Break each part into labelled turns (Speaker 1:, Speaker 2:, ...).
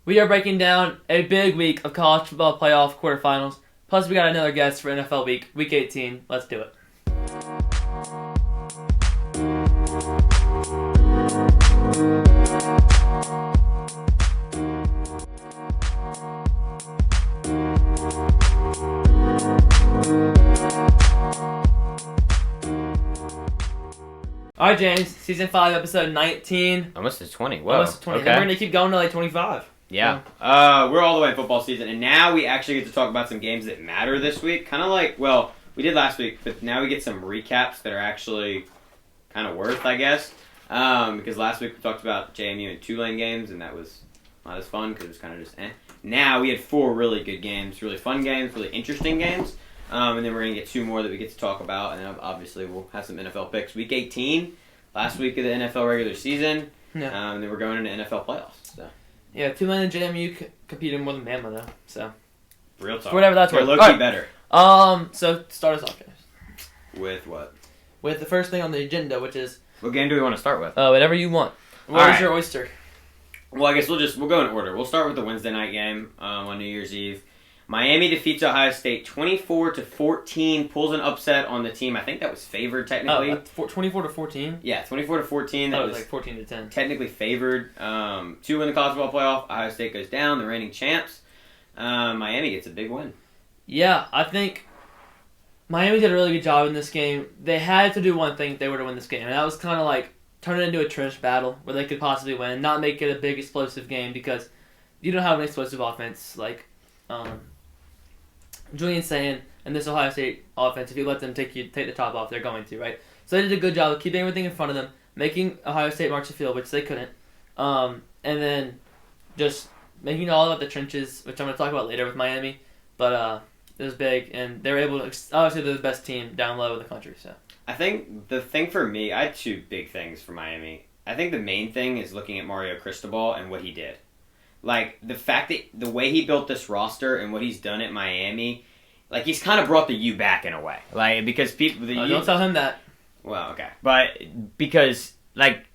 Speaker 1: We are breaking down a big week of college football playoff quarterfinals. Plus, we got another guest for NFL week, week 18. Let's do it. All right, James. Season 5, episode 19.
Speaker 2: Almost to 20. Whoa.
Speaker 1: Almost to 20.
Speaker 2: Okay.
Speaker 1: And we're going to keep going to like 25.
Speaker 2: Yeah. We're all the way in football season, and now we actually get to talk about some games that matter this week. Kind of like, well, we did last week, but now we get some recaps that are actually kind of worth, I guess. Because last week we talked about JMU and Tulane games, and that was not as fun because it was kind of just eh. Now we had 4 really good games, really fun games, really interesting games. And then we're going to get 2 more that we get to talk about, and then obviously we'll have some NFL picks. Week 18, last week of the NFL regular season,
Speaker 1: Yeah.
Speaker 2: and then we're going into NFL playoffs. So.
Speaker 1: Yeah, Tulane and JMU competed more than Bama, though. So,
Speaker 2: Real talk.
Speaker 1: whatever that's
Speaker 2: They're
Speaker 1: worth.
Speaker 2: low-key better.
Speaker 1: So start us off, James.
Speaker 2: With what?
Speaker 1: With the first thing on the agenda, which is
Speaker 2: What game do we want to start with?
Speaker 1: whatever you want. What
Speaker 2: All
Speaker 1: is
Speaker 2: right.
Speaker 1: your oyster?
Speaker 2: Well, I guess we'll go in order. We'll start with the Wednesday night game on New Year's Eve. Miami defeats Ohio State 24-14, pulls an upset on the team. I think that was favored technically.
Speaker 1: 24 to 14.
Speaker 2: Yeah, 24-14. That
Speaker 1: That
Speaker 2: was
Speaker 1: was like 14 to 10.
Speaker 2: technically favored. 2 in the college football playoff. Ohio State goes down, the reigning champs. Miami gets a big win.
Speaker 1: Yeah, I think Miami did a really good job in this game. They had to do one thing if they were to win this game, and that was kind of like turn it into a trench battle where they could possibly win, not make it a big explosive game because you don't have an explosive offense like Julian's saying, and this Ohio State offense, if you let them take the top off, they're going to, right? So they did a good job of keeping everything in front of them, making Ohio State march the field, which they couldn't, and then just making it all about the trenches, which I'm going to talk about later with Miami, but it was big, and they were able to, obviously they're the best team down low in the country, so.
Speaker 2: I think the thing for me, I had 2 big things for Miami. I think the main thing is looking at Mario Cristobal and what he did. Like, the fact that the way he built this roster and what he's done at Miami, like, he's kind of brought the U back in a way. Like, because people...
Speaker 1: Don't tell him that.
Speaker 2: Well, okay. But because, like,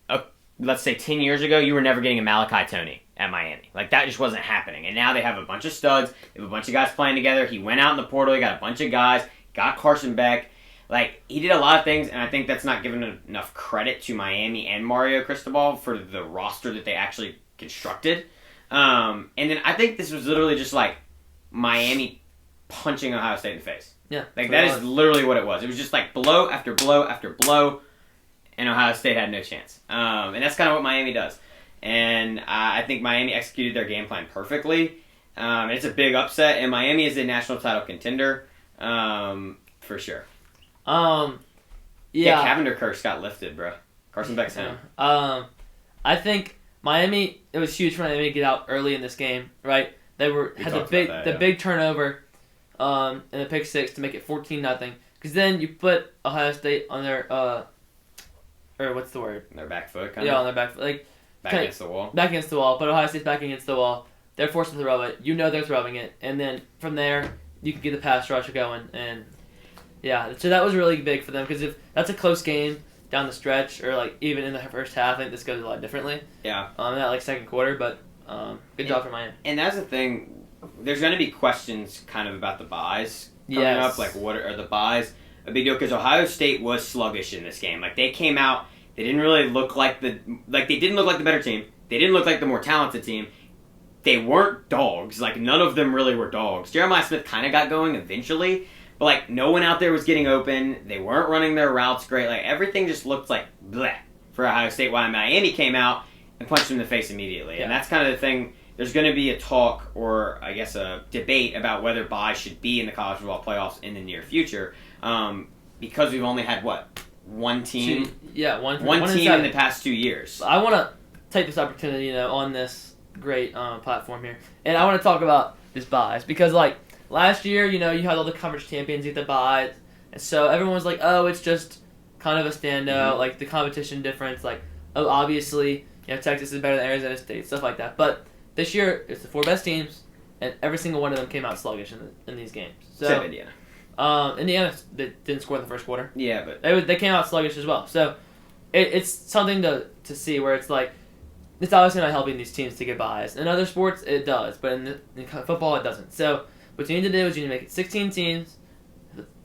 Speaker 2: let's say 10 years ago, you were never getting a Malachi Tony at Miami. Like, that just wasn't happening. And now they have a bunch of studs. They have a bunch of guys playing together. He went out in the portal. He got a bunch of guys. Got Carson Beck. Like, he did a lot of things, and I think that's not giving enough credit to Miami and Mario Cristobal for the roster that they actually constructed. And then I think this was literally just like Miami punching Ohio State in the face.
Speaker 1: Yeah.
Speaker 2: Like, that is literally what it was. It was just like blow after blow after blow, and Ohio State had no chance. And that's kind of what Miami does. And I think Miami executed their game plan perfectly. It's a big upset, and Miami is a national title contender for sure.
Speaker 1: Yeah.
Speaker 2: Cavender curse got lifted, bro. Carson Beck's home.
Speaker 1: I think Miami, it was huge for Miami to get out early in this game, right? They had the big turnover in the pick 6 to make it 14-0. Because then you put Ohio State on their or what's the word?
Speaker 2: Their back foot, kind of.
Speaker 1: Yeah, on their back foot, like
Speaker 2: back against the wall.
Speaker 1: Back against the wall, but Ohio State's back against the wall. They're forced to throw it. You know they're throwing it, and then from there you can get the pass rush going, and yeah, so that was really big for them because if that's a close game down the stretch, or like even in the first half, I think this goes a lot differently.
Speaker 2: Yeah.
Speaker 1: In that like second quarter, but good job for Miami.
Speaker 2: And that's the thing. There's going to be questions kind of about the buys coming up. Like, what are the buys? A big deal because Ohio State was sluggish in this game. Like, they came out, they didn't really look like they didn't look like the better team. They didn't look like the more talented team. They weren't dogs. Like, none of them really were dogs. Jeremiah Smith kind of got going eventually. But, like, no one out there was getting open. They weren't running their routes great. Like, everything just looked like bleh for Ohio State. While Miami came out and punched them in the face immediately. Yeah. And that's kind of the thing. There's going to be a talk, or I guess a debate, about whether buys should be in the college football playoffs in the near future. Because we've only had, one team? One team in the past 2 years.
Speaker 1: I want to take this opportunity, on this great platform here. And I want to talk about this buys. Because, like, last year, you had all the conference champions get the bye, and so everyone was like, oh, it's just kind of a standout, like the competition difference, like, oh, obviously, Texas is better than Arizona State, stuff like that. But this year, it's the 4 best teams, and every single one of them came out sluggish in these games. So,
Speaker 2: except Indiana.
Speaker 1: Indiana didn't score in the first quarter.
Speaker 2: Yeah, but
Speaker 1: they came out sluggish as well. So it's something to see where it's like it's obviously not helping these teams to get buys. In other sports, it does, but in football, it doesn't. So what you need to do is you need to make it 16 teams.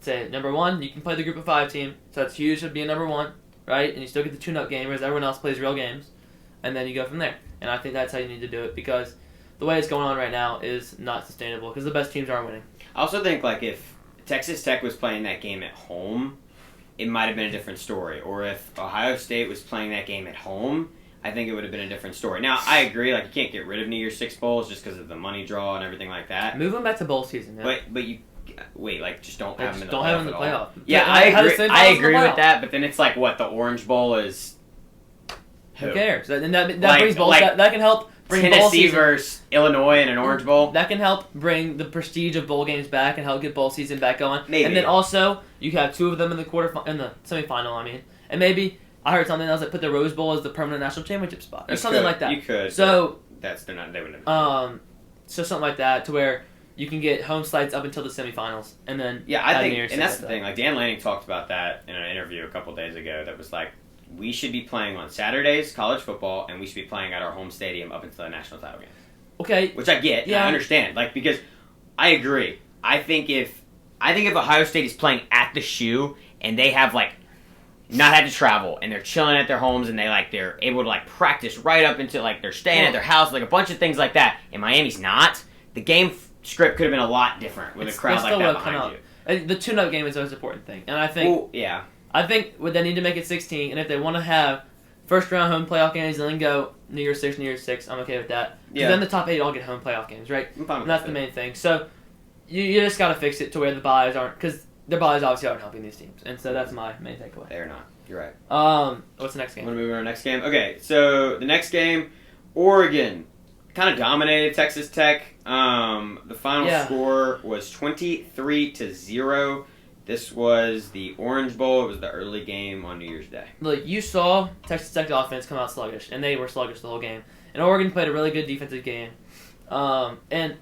Speaker 1: Say number 1, you can play the group of 5 team, so that's huge to be a number 1, right? And you still get the tune-up game, whereas everyone else plays real games, and then you go from there. And I think that's how you need to do it, because the way it's going on right now is not sustainable, because the best teams aren't winning.
Speaker 2: I also think like if Texas Tech was playing that game at home, it might have been a different story. Or if Ohio State was playing that game at home, I think it would have been a different story. Now, I agree, like, you can't get rid of New Year's Six bowls just because of the money draw and everything like that.
Speaker 1: Move them back to bowl season, man.
Speaker 2: But you, wait, like, just don't have them in the playoff.
Speaker 1: Don't have them in the playoff.
Speaker 2: Yeah, I agree with that, but then it's like, what, the Orange Bowl is...
Speaker 1: Who cares? And that brings bowls, that can help bring
Speaker 2: Tennessee versus Illinois in an Orange Bowl.
Speaker 1: That can help bring the prestige of bowl games back and help get bowl season back going.
Speaker 2: Maybe.
Speaker 1: And then also, you have 2 of them in the semifinal, I mean. And maybe... I heard something else that put the Rose Bowl as the permanent national championship spot, or something like that.
Speaker 2: You could.
Speaker 1: So
Speaker 2: they wouldn't.
Speaker 1: So something like that, to where you can get home sites up until the semifinals, and then
Speaker 2: I think, and that's the thing. Like Dan Lanning talked about that in an interview a couple days ago. That was like, we should be playing on Saturdays college football, and we should be playing at our home stadium up until the national title game.
Speaker 1: Okay,
Speaker 2: which I get. Yeah, I understand. Like, because I agree. I think if Ohio State is playing at the Shoe and they have like not had to travel and they're chilling at their homes and they're able to like practice right up into like they're staying at their house, like a bunch of things like that, and Miami's not, the game script could have been a lot different with a crowd like that behind you.
Speaker 1: The tune-up game is the most important thing, and I think I think they need to make it 16, and if they want to have first round home playoff games and then go New Year's 6, I'm okay with that. Yeah. Then the top 8 all get home playoff games, right? And that's the main thing. So you just got to fix it to where the buys aren't, because their buys obviously aren't helping these teams, and so that's my main takeaway.
Speaker 2: They're not. You're right.
Speaker 1: What's the next game?
Speaker 2: Want to move on to our next game? Okay, so the next game, Oregon kind of dominated Texas Tech. The final score was 23-0. This was the Orange Bowl. It was the early game on New Year's Day.
Speaker 1: Look, you saw Texas Tech's offense come out sluggish, and they were sluggish the whole game. And Oregon played a really good defensive game. And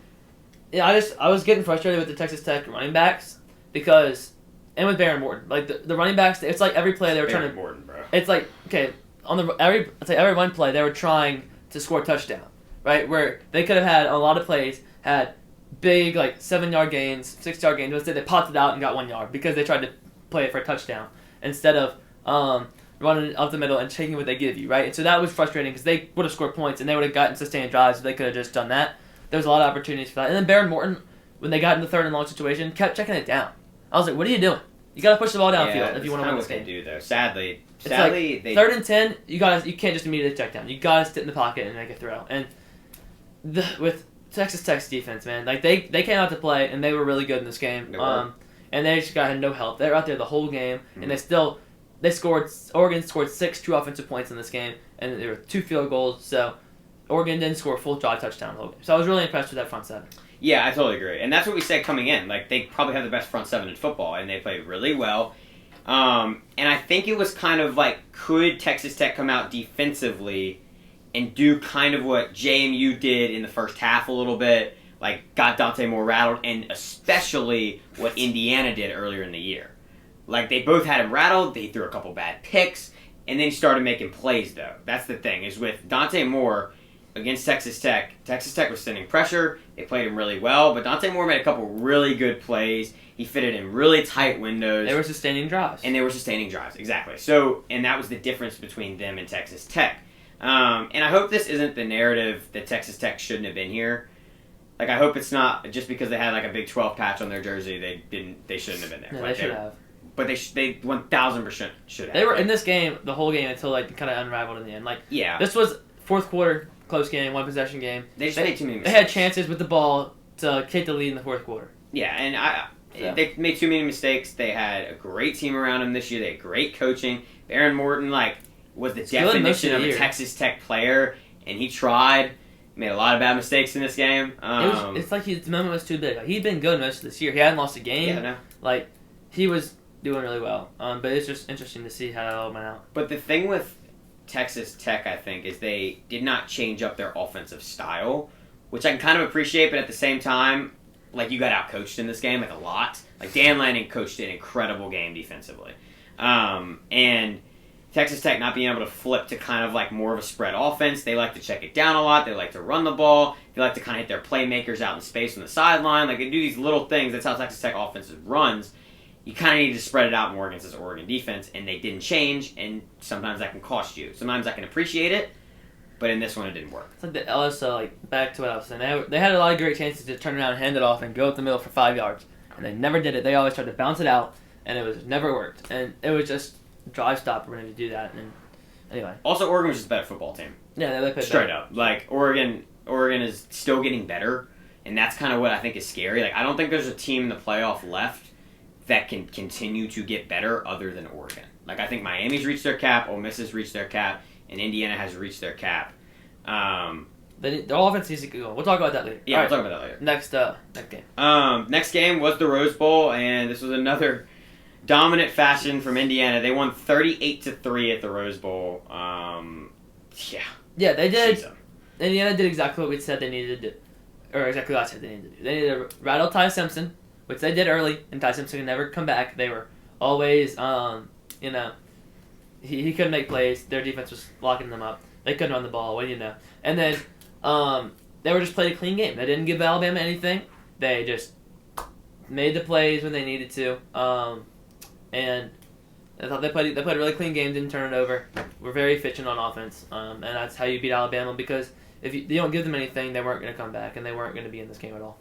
Speaker 1: I was getting frustrated with the Texas Tech running backs because, and with Baron Morton, like the running backs, it's like every play they were trying to.
Speaker 2: Morton, bro.
Speaker 1: It's like every one play they were trying to score a touchdown, right? Where they could have had a lot of plays had big like 7-yard gains, 6-yard gains. Instead, they popped it out and got 1 yard because they tried to play it for a touchdown instead of running up the middle and taking what they give you, right? And so that was frustrating because they would have scored points and they would have gotten sustained drives if they could have just done that. There was a lot of opportunities for that. And then Baron Morton, when they got in the 3rd and long situation, kept checking it down. I was like, what are you doing? You got to push the ball downfield if you want to win this game.
Speaker 2: They do though. Sadly,
Speaker 1: like,
Speaker 2: they
Speaker 1: 3rd and 10. You can't just immediately check down. You got to sit in the pocket and make a throw. And with Texas Tech's defense, man, like they came out to play and they were really good in this game. And they just had no help. They were out there the whole game, and Oregon scored 6 true offensive points in this game, and there were 2 field goals. So Oregon didn't score a full drive touchdown the whole game. So I was really impressed with that front 7.
Speaker 2: Yeah, I totally agree. And that's what we said coming in. Like, they probably have the best front 7 in football, and they played really well. And I think it was kind of like, could Texas Tech come out defensively and do kind of what JMU did in the first half a little bit, like got Dante Moore rattled, and especially what Indiana did earlier in the year. Like, they both had him rattled, they threw a couple bad picks, and then he started making plays, though. That's the thing, is with Dante Moore against Texas Tech was sending pressure, they played him really well, but Dante Moore made a couple really good plays. He fitted in really tight windows.
Speaker 1: They were sustaining drives.
Speaker 2: Exactly. So, and that was the difference between them and Texas Tech. And I hope this isn't the narrative that Texas Tech shouldn't have been here. Like, I hope it's not just because they had like a Big 12 patch on their jersey, they shouldn't have been there.
Speaker 1: No,
Speaker 2: like,
Speaker 1: they should have.
Speaker 2: But they 1,000% should have.
Speaker 1: They were in this game the whole game until like kind of unraveled in the end. Like,
Speaker 2: yeah,
Speaker 1: this was 4th quarter close game, 1 possession game.
Speaker 2: They just made too many mistakes.
Speaker 1: They had chances with the ball to take the lead in the 4th quarter.
Speaker 2: Yeah, and they made too many mistakes. They had a great team around them this year. They had great coaching. Baron Morton was the definition of a Texas Tech player, and he tried. Made a lot of bad mistakes in this game.
Speaker 1: It's like his moment was too big. Like, he'd been good most of this year. He hadn't lost a game.
Speaker 2: Yeah, no.
Speaker 1: Like, he was doing really well. But it's just interesting to see how it all went out.
Speaker 2: But the thing with Texas Tech, I think, is they did not change up their offensive style, which I can kind of appreciate, but at the same time, like, you got outcoached in this game, like, a lot. Like, Dan Lanning coached an incredible game defensively. And Texas Tech not being able to flip to kind of like more of a spread offense. They like to check it down a lot. They like to run the ball. They like to kind of hit their playmakers out in space on the sideline. Like, they do these little things. That's how Texas Tech offense runs. You kind of need to spread it out more against this Oregon defense, and they didn't change, and sometimes that can cost you. Sometimes I can appreciate it, but in this one it didn't work.
Speaker 1: It's like the LSU, like, back to what I was saying. They had a lot of great chances to turn around and hand it off and go up the middle for 5 yards, and they never did it. They always tried to bounce it out, and it was never worked. And it was just drive stop for them to do that. And anyway.
Speaker 2: Also, Oregon was just a better football team.
Speaker 1: Yeah, they played
Speaker 2: straight
Speaker 1: better.
Speaker 2: up. Like, Oregon is still getting better, and that's kind of what I think is scary. Like, I don't think there's a team in the playoff left that can continue to get better other than Oregon. Like, I think Miami's reached their cap, Ole Miss has reached their cap, and Indiana has reached their cap.
Speaker 1: Their offense needs to go. We'll talk about that later.
Speaker 2: Yeah, we'll talk about that later.
Speaker 1: Next game.
Speaker 2: Next game was the Rose Bowl, and this was another dominant fashion from Indiana. They won 38-3 at the Rose Bowl.
Speaker 1: Yeah, they did. Indiana did exactly what we said they needed to do. Or exactly what I said they needed to do. They needed to rattle Ty Simpson, which they did early, and Ty Simpson could never come back. They were always, he couldn't make plays. Their defense was locking them up. They couldn't run the ball. What do you know? And then they were just played a clean game. They didn't give Alabama anything. They just made the plays when they needed to. And I thought they played a really clean game. Didn't turn it over. Were very efficient on offense. And that's how you beat Alabama, because if you don't give them anything, they weren't going to come back, and they weren't going to be in this game at all.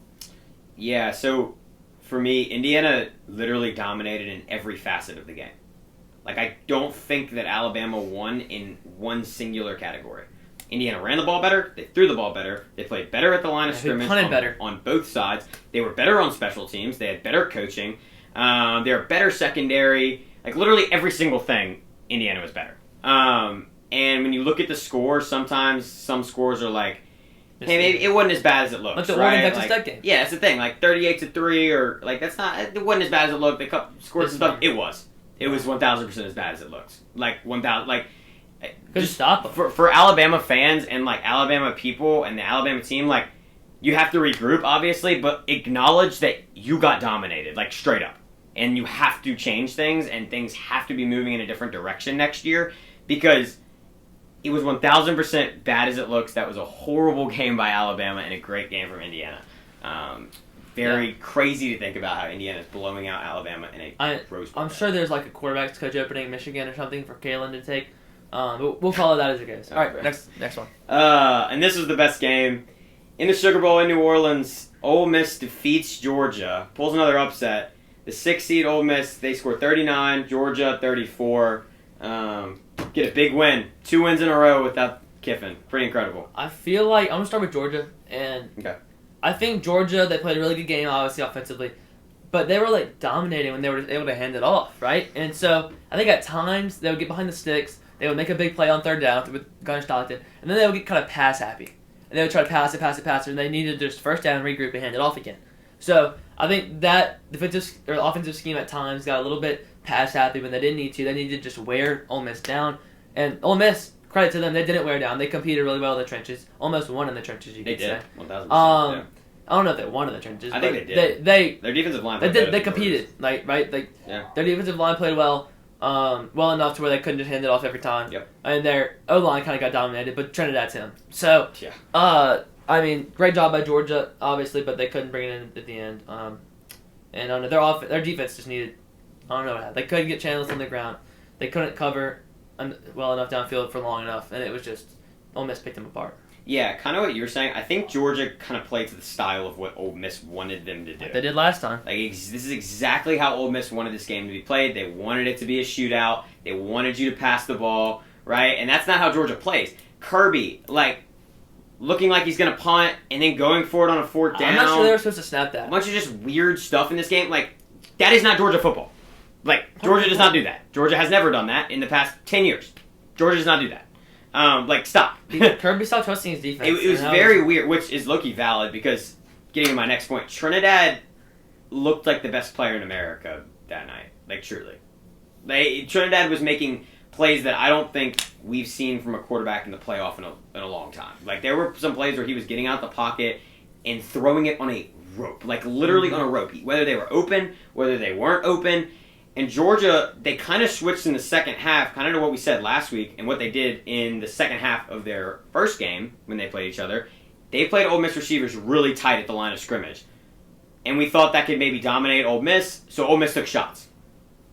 Speaker 2: Yeah. So for me, Indiana literally dominated in every facet of the game. Like, I don't think that Alabama won in one singular category. Indiana ran the ball better. They threw the ball better. They played better at the line of scrimmage on both sides. They were better on special teams. They had better coaching. They were better secondary. Like, literally every single thing, Indiana was better. And when you look at the scores, sometimes some scores are like, hey, maybe it wasn't as bad as it looks.
Speaker 1: Like the
Speaker 2: right?
Speaker 1: Oregon Texas Tech game.
Speaker 2: Yeah, that's the thing. Like 38-3, or like it wasn't as bad as it looked. They scored some stuff. It was 1,000% as bad as it looks. Like 1,000. Like,
Speaker 1: just stop them.
Speaker 2: For Alabama fans and like Alabama people and the Alabama team, like, you have to regroup, obviously, but acknowledge that you got dominated, like, straight up. And you have to change things, and things have to be moving in a different direction next year, because it was 1,000% bad as it looks. That was a horrible game by Alabama and a great game from Indiana. Very crazy to think about how Indiana is blowing out Alabama in a Rose Bowl.
Speaker 1: I'm sure there's like a quarterback's coach opening in Michigan or something for Kalen to take. But we'll follow that as it goes. All right, next one.
Speaker 2: And this was the best game. In the Sugar Bowl in New Orleans, Ole Miss defeats Georgia, pulls another upset. The 6th seed Ole Miss, they score 39, Georgia 34. Get a big win. 2 wins in a row without Kiffin. Pretty incredible.
Speaker 1: I feel like I'm going to start with Georgia. And I think Georgia, they played a really good game, obviously, offensively. But they were, like, dominating when they were able to hand it off, right? And so I think at times they would get behind the sticks. They would make a big play on third down with Gunnar Stockton. And then they would get kind of pass happy. And they would try to pass it, and they needed to just first down, regroup, and hand it off again. So I think that defensive or offensive scheme at times got a little bit pass happy when they didn't need to. They needed to just wear Ole Miss down. And Ole Miss, credit to them, they didn't wear down. They competed really well in the trenches. Almost won in the trenches, you could say.
Speaker 2: 1,000%.
Speaker 1: I don't know if they won in the trenches.
Speaker 2: I think they did. Their defensive line played
Speaker 1: They competed, like, right? Like, their defensive line played well. Well enough to where they couldn't just hand it off every time.
Speaker 2: Yep.
Speaker 1: And their O-line kind of got dominated, but Trinidad's him. So, I mean, great job by Georgia, obviously, but they couldn't bring it in at the end. And I don't know, their defense just needed, I don't know what happened. They couldn't get channels on the ground. They couldn't cover well enough downfield for long enough, and it was just, Ole Miss picked them apart.
Speaker 2: Yeah, kind of what you were saying. I think Georgia kind of played to the style of what Ole Miss wanted them to do.
Speaker 1: Like they did last time.
Speaker 2: Like, this is exactly how Ole Miss wanted this game to be played. They wanted it to be a shootout. They wanted you to pass the ball, right? And that's not how Georgia plays. Kirby, like, looking like he's going to punt and then going for it on a 4th down.
Speaker 1: I'm not sure they were supposed to snap that.
Speaker 2: A bunch of just weird stuff in this game. Like, that is not Georgia football. Like, Georgia does not do that. Georgia has never done that in the past 10 years. Georgia does not do that. Like, stop.
Speaker 1: Kirby stopped trusting his defense.
Speaker 2: It was very weird, which is low-key valid, because, getting to my next point, Trinidad looked like the best player in America that night. Like, truly. Trinidad was making plays that I don't think we've seen from a quarterback in the playoff in a long time. Like, there were some plays where he was getting out the pocket and throwing it on a rope. Like, literally on a rope. Whether they were open, whether they weren't open. And Georgia, they kind of switched in the second half, kind of to what we said last week, and what they did in the second half of their first game when they played each other. They played Ole Miss receivers really tight at the line of scrimmage. And we thought that could maybe dominate Ole Miss, so Ole Miss took shots.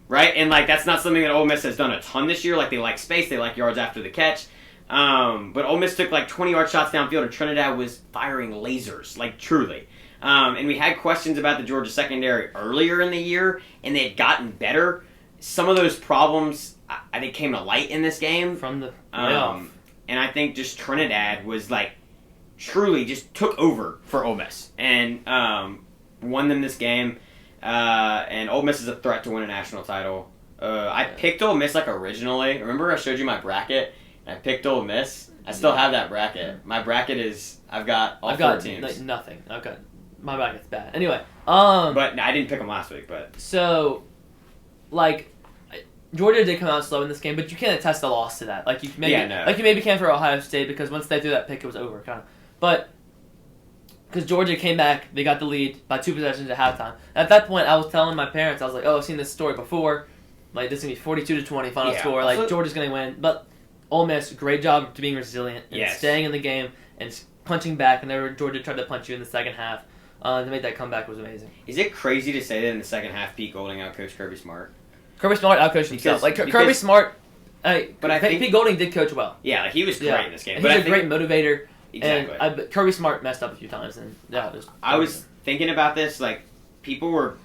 Speaker 2: Right? And, like, that's not something that Ole Miss has done a ton this year. Like, they like space, they like yards after the catch. But Ole Miss took, like, 20-yard shots downfield, and Trinidad was firing lasers, like, truly. And we had questions about the Georgia secondary earlier in the year, and they had gotten better. Some of those problems, I think, came to light in this game.
Speaker 1: From the playoff.
Speaker 2: And I think just Trinidad was, like, truly just took over for Ole Miss and won them this game. And Ole Miss is a threat to win a national title. I picked Ole Miss, like, originally. Remember I showed you my bracket? And I picked Ole Miss. I still have that bracket. My bracket is, I've got all four teams.
Speaker 1: Like, nothing. Okay. My bracket's bad. Anyway,
Speaker 2: but no, I didn't pick them last week, but...
Speaker 1: So, like, Georgia did come out slow in this game, but you can't attest a loss to that. Like, you maybe can for Ohio State, because once they threw that pick, it was over, kind of. But, because Georgia came back, they got the lead by 2 possessions at halftime. At that point, I was telling my parents, I was like, oh, I've seen this story before. Like, this is going to be 42-20 final score. Like, Georgia's going to win. But Ole Miss, great job to being resilient and staying in the game and punching back. And Georgia tried to punch you in the second half. To make that comeback was amazing.
Speaker 2: Is it crazy to say that in the second half, Pete Golding outcoached Kirby Smart?
Speaker 1: Kirby Smart outcoached himself. Kirby Smart, I think Pete Golding did coach well.
Speaker 2: Yeah, like, he was great in this game.
Speaker 1: He's a great motivator.
Speaker 2: Exactly.
Speaker 1: And Kirby Smart messed up a few times. And
Speaker 2: I was thinking about this. Like, people were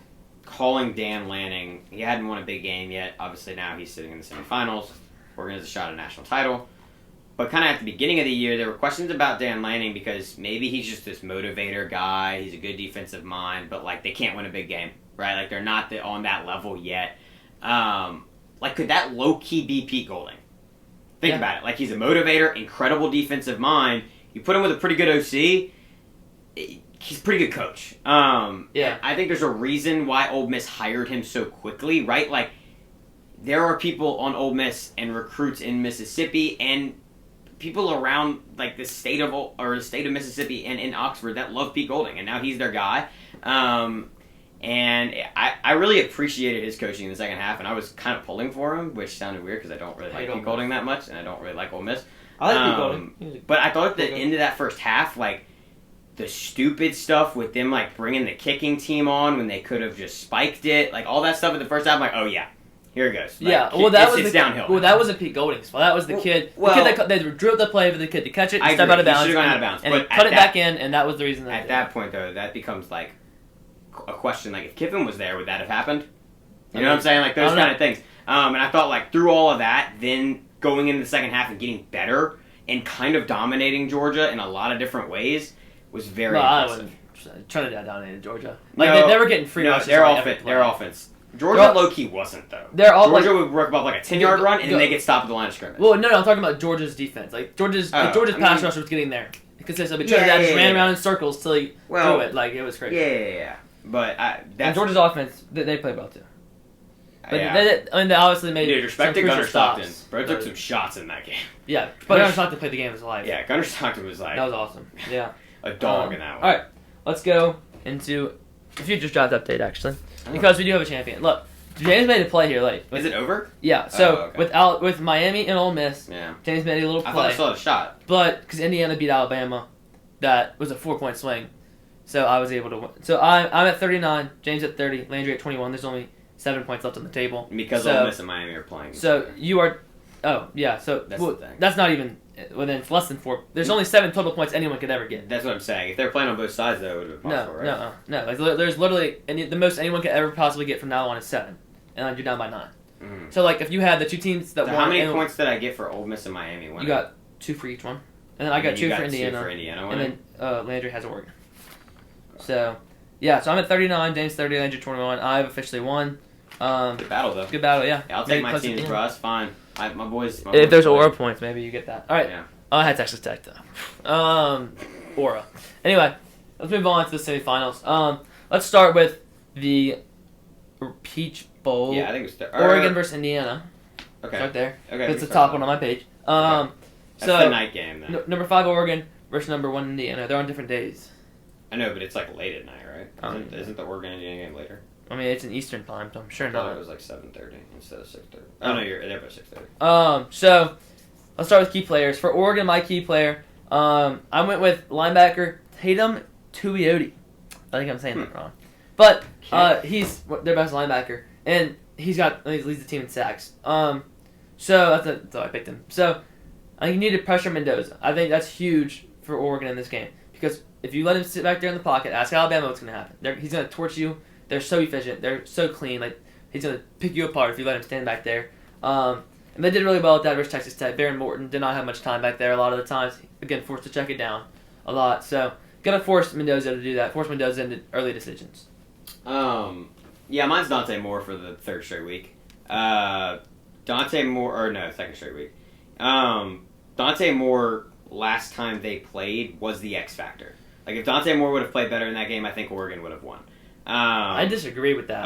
Speaker 2: calling Dan Lanning. He hadn't won a big game yet. Obviously, now he's sitting in the semifinals. Oregon has a shot at a national title. But kind of at the beginning of the year, there were questions about Dan Lanning because maybe he's just this motivator guy. He's a good defensive mind, but, like, they can't win a big game, right? Like, they're not on that level yet. Like, could that low-key be Pete Golding? Think about it. Like, he's a motivator, incredible defensive mind. You put him with a pretty good OC, he's a pretty good coach. I think there's a reason why Ole Miss hired him so quickly, right? Like, there are people on Ole Miss and recruits in Mississippi and people around, like, the state of Mississippi and in Oxford that love Pete Golding, and now he's their guy. And I really appreciated his coaching in the second half, and I was kind of pulling for him, which sounded weird because I don't really like Pete Golding that much, and I don't really like Ole Miss.
Speaker 1: I like Pete Golding.
Speaker 2: But I thought at the end of that first half, like, the stupid stuff with them, like, bringing the kicking team on when they could have just spiked it, like, all that stuff in the first half, I'm like, oh, yeah. Here it goes. Like, it's downhill.
Speaker 1: Well, that wasn't Pete Golding's fault. That was the kid. They drilled the play for the kid to catch it and step out of bounds.
Speaker 2: He should have gone out of bounds.
Speaker 1: And he cut it back in, and that was the reason.
Speaker 2: At that point, though, that becomes, like, a question. Like, if Kiffin was there, would that have happened? You know what I'm saying? Like, those kind of things. And I thought, like, through all of that, then going into the second half and getting better and kind of dominating Georgia in a lot of different ways was very impressive.
Speaker 1: Trinidad dominated Georgia. Like, they were getting free rushes.
Speaker 2: Their offense. Georgia low-key wasn't, though. Georgia would work about, like, a 10-yard run, and then they get stopped at the line of scrimmage.
Speaker 1: Well, no, I'm talking about Georgia's defense. Like, Georgia's pass rusher was getting there. Consistently. Trinidad just ran around in circles till he threw it. Like, it was crazy.
Speaker 2: Yeah. But
Speaker 1: and Georgia's offense, they played well, too. But they obviously made
Speaker 2: respect to Gunnar Stockton. Bro took some shots in that game.
Speaker 1: Yeah, but Gunnar Stockton played the game of his life.
Speaker 2: Yeah, Gunnar Stockton was like...
Speaker 1: That was awesome. Yeah.
Speaker 2: A dog in that one.
Speaker 1: All right, let's go into the Futures Draft update, actually. Because we do have a champion. Look, James made a play here late.
Speaker 2: Is it over?
Speaker 1: Yeah, so with Miami and Ole Miss, James made a little play.
Speaker 2: I thought I saw a shot.
Speaker 1: But, because Indiana beat Alabama, that was a 4-point swing. So I was able to win. So I'm at 39, James at 30, Landry at 21. There's only 7 points left on the table.
Speaker 2: Because Ole Miss and Miami are playing.
Speaker 1: So you are... Oh, yeah, so...
Speaker 2: That's the thing.
Speaker 1: That's not even... Within less than 4... There's only 7 total points anyone could ever get.
Speaker 2: That's what I'm saying. If they're playing on both sides, that would have been possible, right?
Speaker 1: No. Like, there's literally... the most anyone could ever possibly get from now on is 7. And then you're down by 9. Mm-hmm. So, like, if you had the two teams that won...
Speaker 2: How many points did I get for Ole Miss and Miami winning?
Speaker 1: You got 2 for each one. And then I got 2 for Indiana.
Speaker 2: 2 for Indiana
Speaker 1: winning. And then Landry has Oregon. So, yeah. So I'm at 39, James 30, Landry 21. I've officially won.
Speaker 2: Good battle, though.
Speaker 1: Good battle, yeah.
Speaker 2: I'll take my teams, bro. That's fine. My boys...
Speaker 1: If there's Aura points, maybe you get that. All right.
Speaker 2: Yeah.
Speaker 1: I had Texas Tech, though. Aura. Anyway, let's move on to the semifinals. Let's start with the Peach Bowl.
Speaker 2: Yeah, I think it's
Speaker 1: Oregon versus Indiana.
Speaker 2: Okay.
Speaker 1: It's right there.
Speaker 2: Okay.
Speaker 1: It's the top one on my page.
Speaker 2: That's the night game, then.
Speaker 1: Number 5 Oregon versus number 1 Indiana. They're on different days.
Speaker 2: I know, but it's like late at night, right? Isn't the Oregon-Indiana game later?
Speaker 1: I mean, it's an Eastern time, so I'm sure
Speaker 2: I thought
Speaker 1: not.
Speaker 2: it was like 7:30 instead of 6:30. Oh, no, they're both 6:30.
Speaker 1: So let's start with key players. For Oregon, my key player, I went with linebacker Tatum Tuioti. I think I'm saying that wrong. But he's their best linebacker, and he leads the team in sacks. So that's why I picked him. So I think you need to pressure Mendoza. I think that's huge for Oregon in this game because if you let him sit back there in the pocket, ask Alabama what's going to happen. He's going to torch you. They're so efficient. They're so clean. Like he's going to pick you apart if you let him stand back there. And they did really well with that versus Texas Tech. Baron Morton did not have much time back there a lot of the times. Again, forced to check it down a lot. So got to force Mendoza to do that. Force Mendoza into early decisions.
Speaker 2: Yeah, mine's Dante Moore for the third straight week. Dante Moore, or no, second straight week. Dante Moore, last time they played, was the X factor. Like, if Dante Moore would have played better in that game, I think Oregon would have won.
Speaker 1: I disagree with that.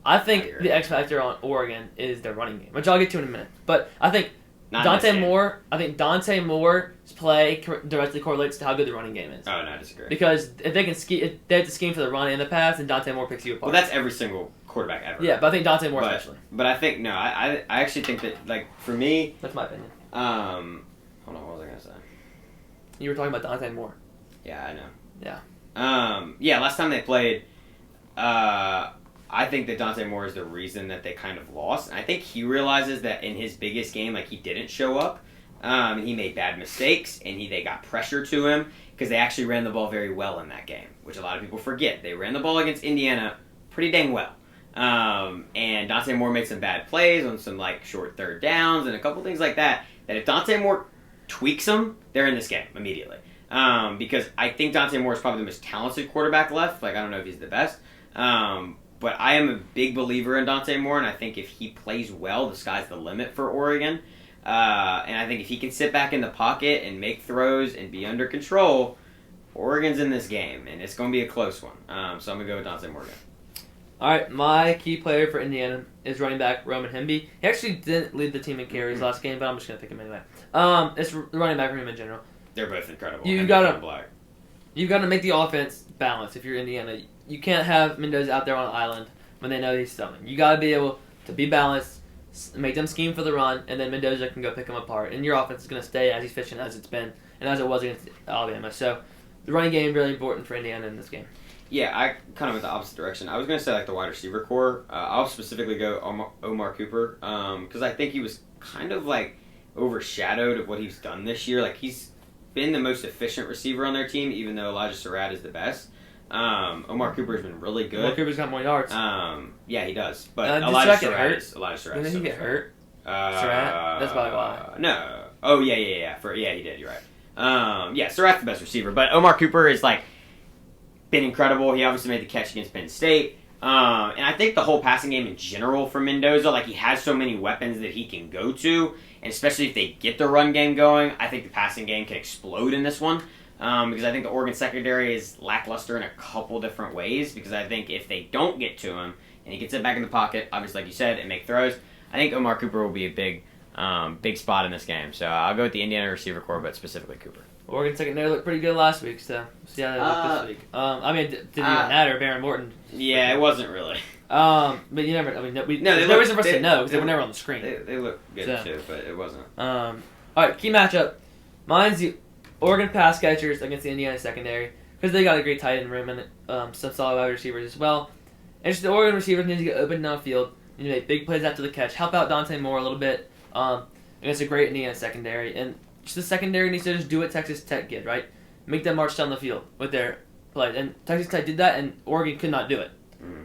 Speaker 1: I think the X factor on Oregon is their running game, which I'll get to in a minute. But I think Dante Moore's play directly correlates to how good the running game is.
Speaker 2: Oh, no, I disagree.
Speaker 1: Because if they can if they have to scheme for the run and the pass, and Dante Moore picks you apart.
Speaker 2: Well, that's every single quarterback ever.
Speaker 1: Yeah, but I think Dante Moore especially.
Speaker 2: But I think I actually think that, like, for me,
Speaker 1: that's my opinion.
Speaker 2: Hold on, what was I gonna say?
Speaker 1: You were talking about Dante Moore.
Speaker 2: Yeah, I know.
Speaker 1: Yeah.
Speaker 2: Yeah, last time they played, I think that Dante Moore is the reason that they kind of lost. And I think he realizes that in his biggest game, like, he didn't show up. He made bad mistakes, and they got pressure to him because they actually ran the ball very well in that game, which a lot of people forget. They ran the ball against Indiana pretty dang well. And Dante Moore made some bad plays on some, like, short third downs and a couple things like that, that if Dante Moore tweaks them, they're in this game immediately. Because I think Dante Moore is probably the most talented quarterback left. Like, I don't know if he's the best. But I am a big believer in Dante Moore, and I think if he plays well, the sky's the limit for Oregon. And I think if he can sit back in the pocket and make throws and be under control, Oregon's in this game, and it's going to be a close one. So I'm going to go with Dante Moore again.
Speaker 1: All right, my key player for Indiana is running back Roman Hemby. He actually didn't lead the team in carries last game, but I'm just going to pick him anyway. It's running back for him in general.
Speaker 2: They're both incredible.
Speaker 1: You've got to make the offense balance if you're Indiana. You can't have Mendoza out there on an island when they know he's stumbling. You got to be able to be balanced, make them scheme for the run, and then Mendoza can go pick them apart. And your offense is going to stay as efficient as it's been and as it was against Alabama. So the running game is really important for Indiana in this game.
Speaker 2: Yeah, I kind of went the opposite direction. I was going to say, like, the wide receiver core. I'll specifically go Omar Cooper because I think he was kind of, like, overshadowed of what he's done this year. Like, he's been the most efficient receiver on their team, even though Elijah Surratt is the best. Omar Cooper's been really good.
Speaker 1: Omar Cooper's got more yards.
Speaker 2: Yeah, he does. But
Speaker 1: Elijah Surratt
Speaker 2: is
Speaker 1: Didn't he get hurt? Surratt? That's probably why.
Speaker 2: No. Oh, yeah. He did. You're right. Yeah, Surratt's the best receiver. But Omar Cooper is, like, been incredible. He obviously made the catch against Penn State. And I think the whole passing game in general for Mendoza, like, he has so many weapons that he can go to. And especially if they get the run game going, I think the passing game can explode in this one. Because I think the Oregon secondary is lackluster in a couple different ways. Because I think if they don't get to him, and he gets it back in the pocket, obviously, like you said, and make throws, I think Omar Cooper will be a big spot in this game. So I'll go with the Indiana receiver core, but specifically Cooper.
Speaker 1: Oregon secondary looked pretty good last week, so we'll see how they look this week. I mean, did it even matter? Baron Morton.
Speaker 2: Yeah, it wasn't really.
Speaker 1: But you never. I mean, there's no reason for us to know because they were never on the screen.
Speaker 2: They look good too, but it wasn't.
Speaker 1: All right, key matchup. Mine's the Oregon pass catchers against the Indiana secondary because they got a great tight end room and some solid wide receivers as well. And just the Oregon receivers need to get open downfield. Need to make big plays after the catch. Help out Dante Moore a little bit against a great Indiana secondary. And just the secondary needs to just do what Texas Tech did, right? Make them march down the field with their play. And Texas Tech did that, and Oregon could not do it.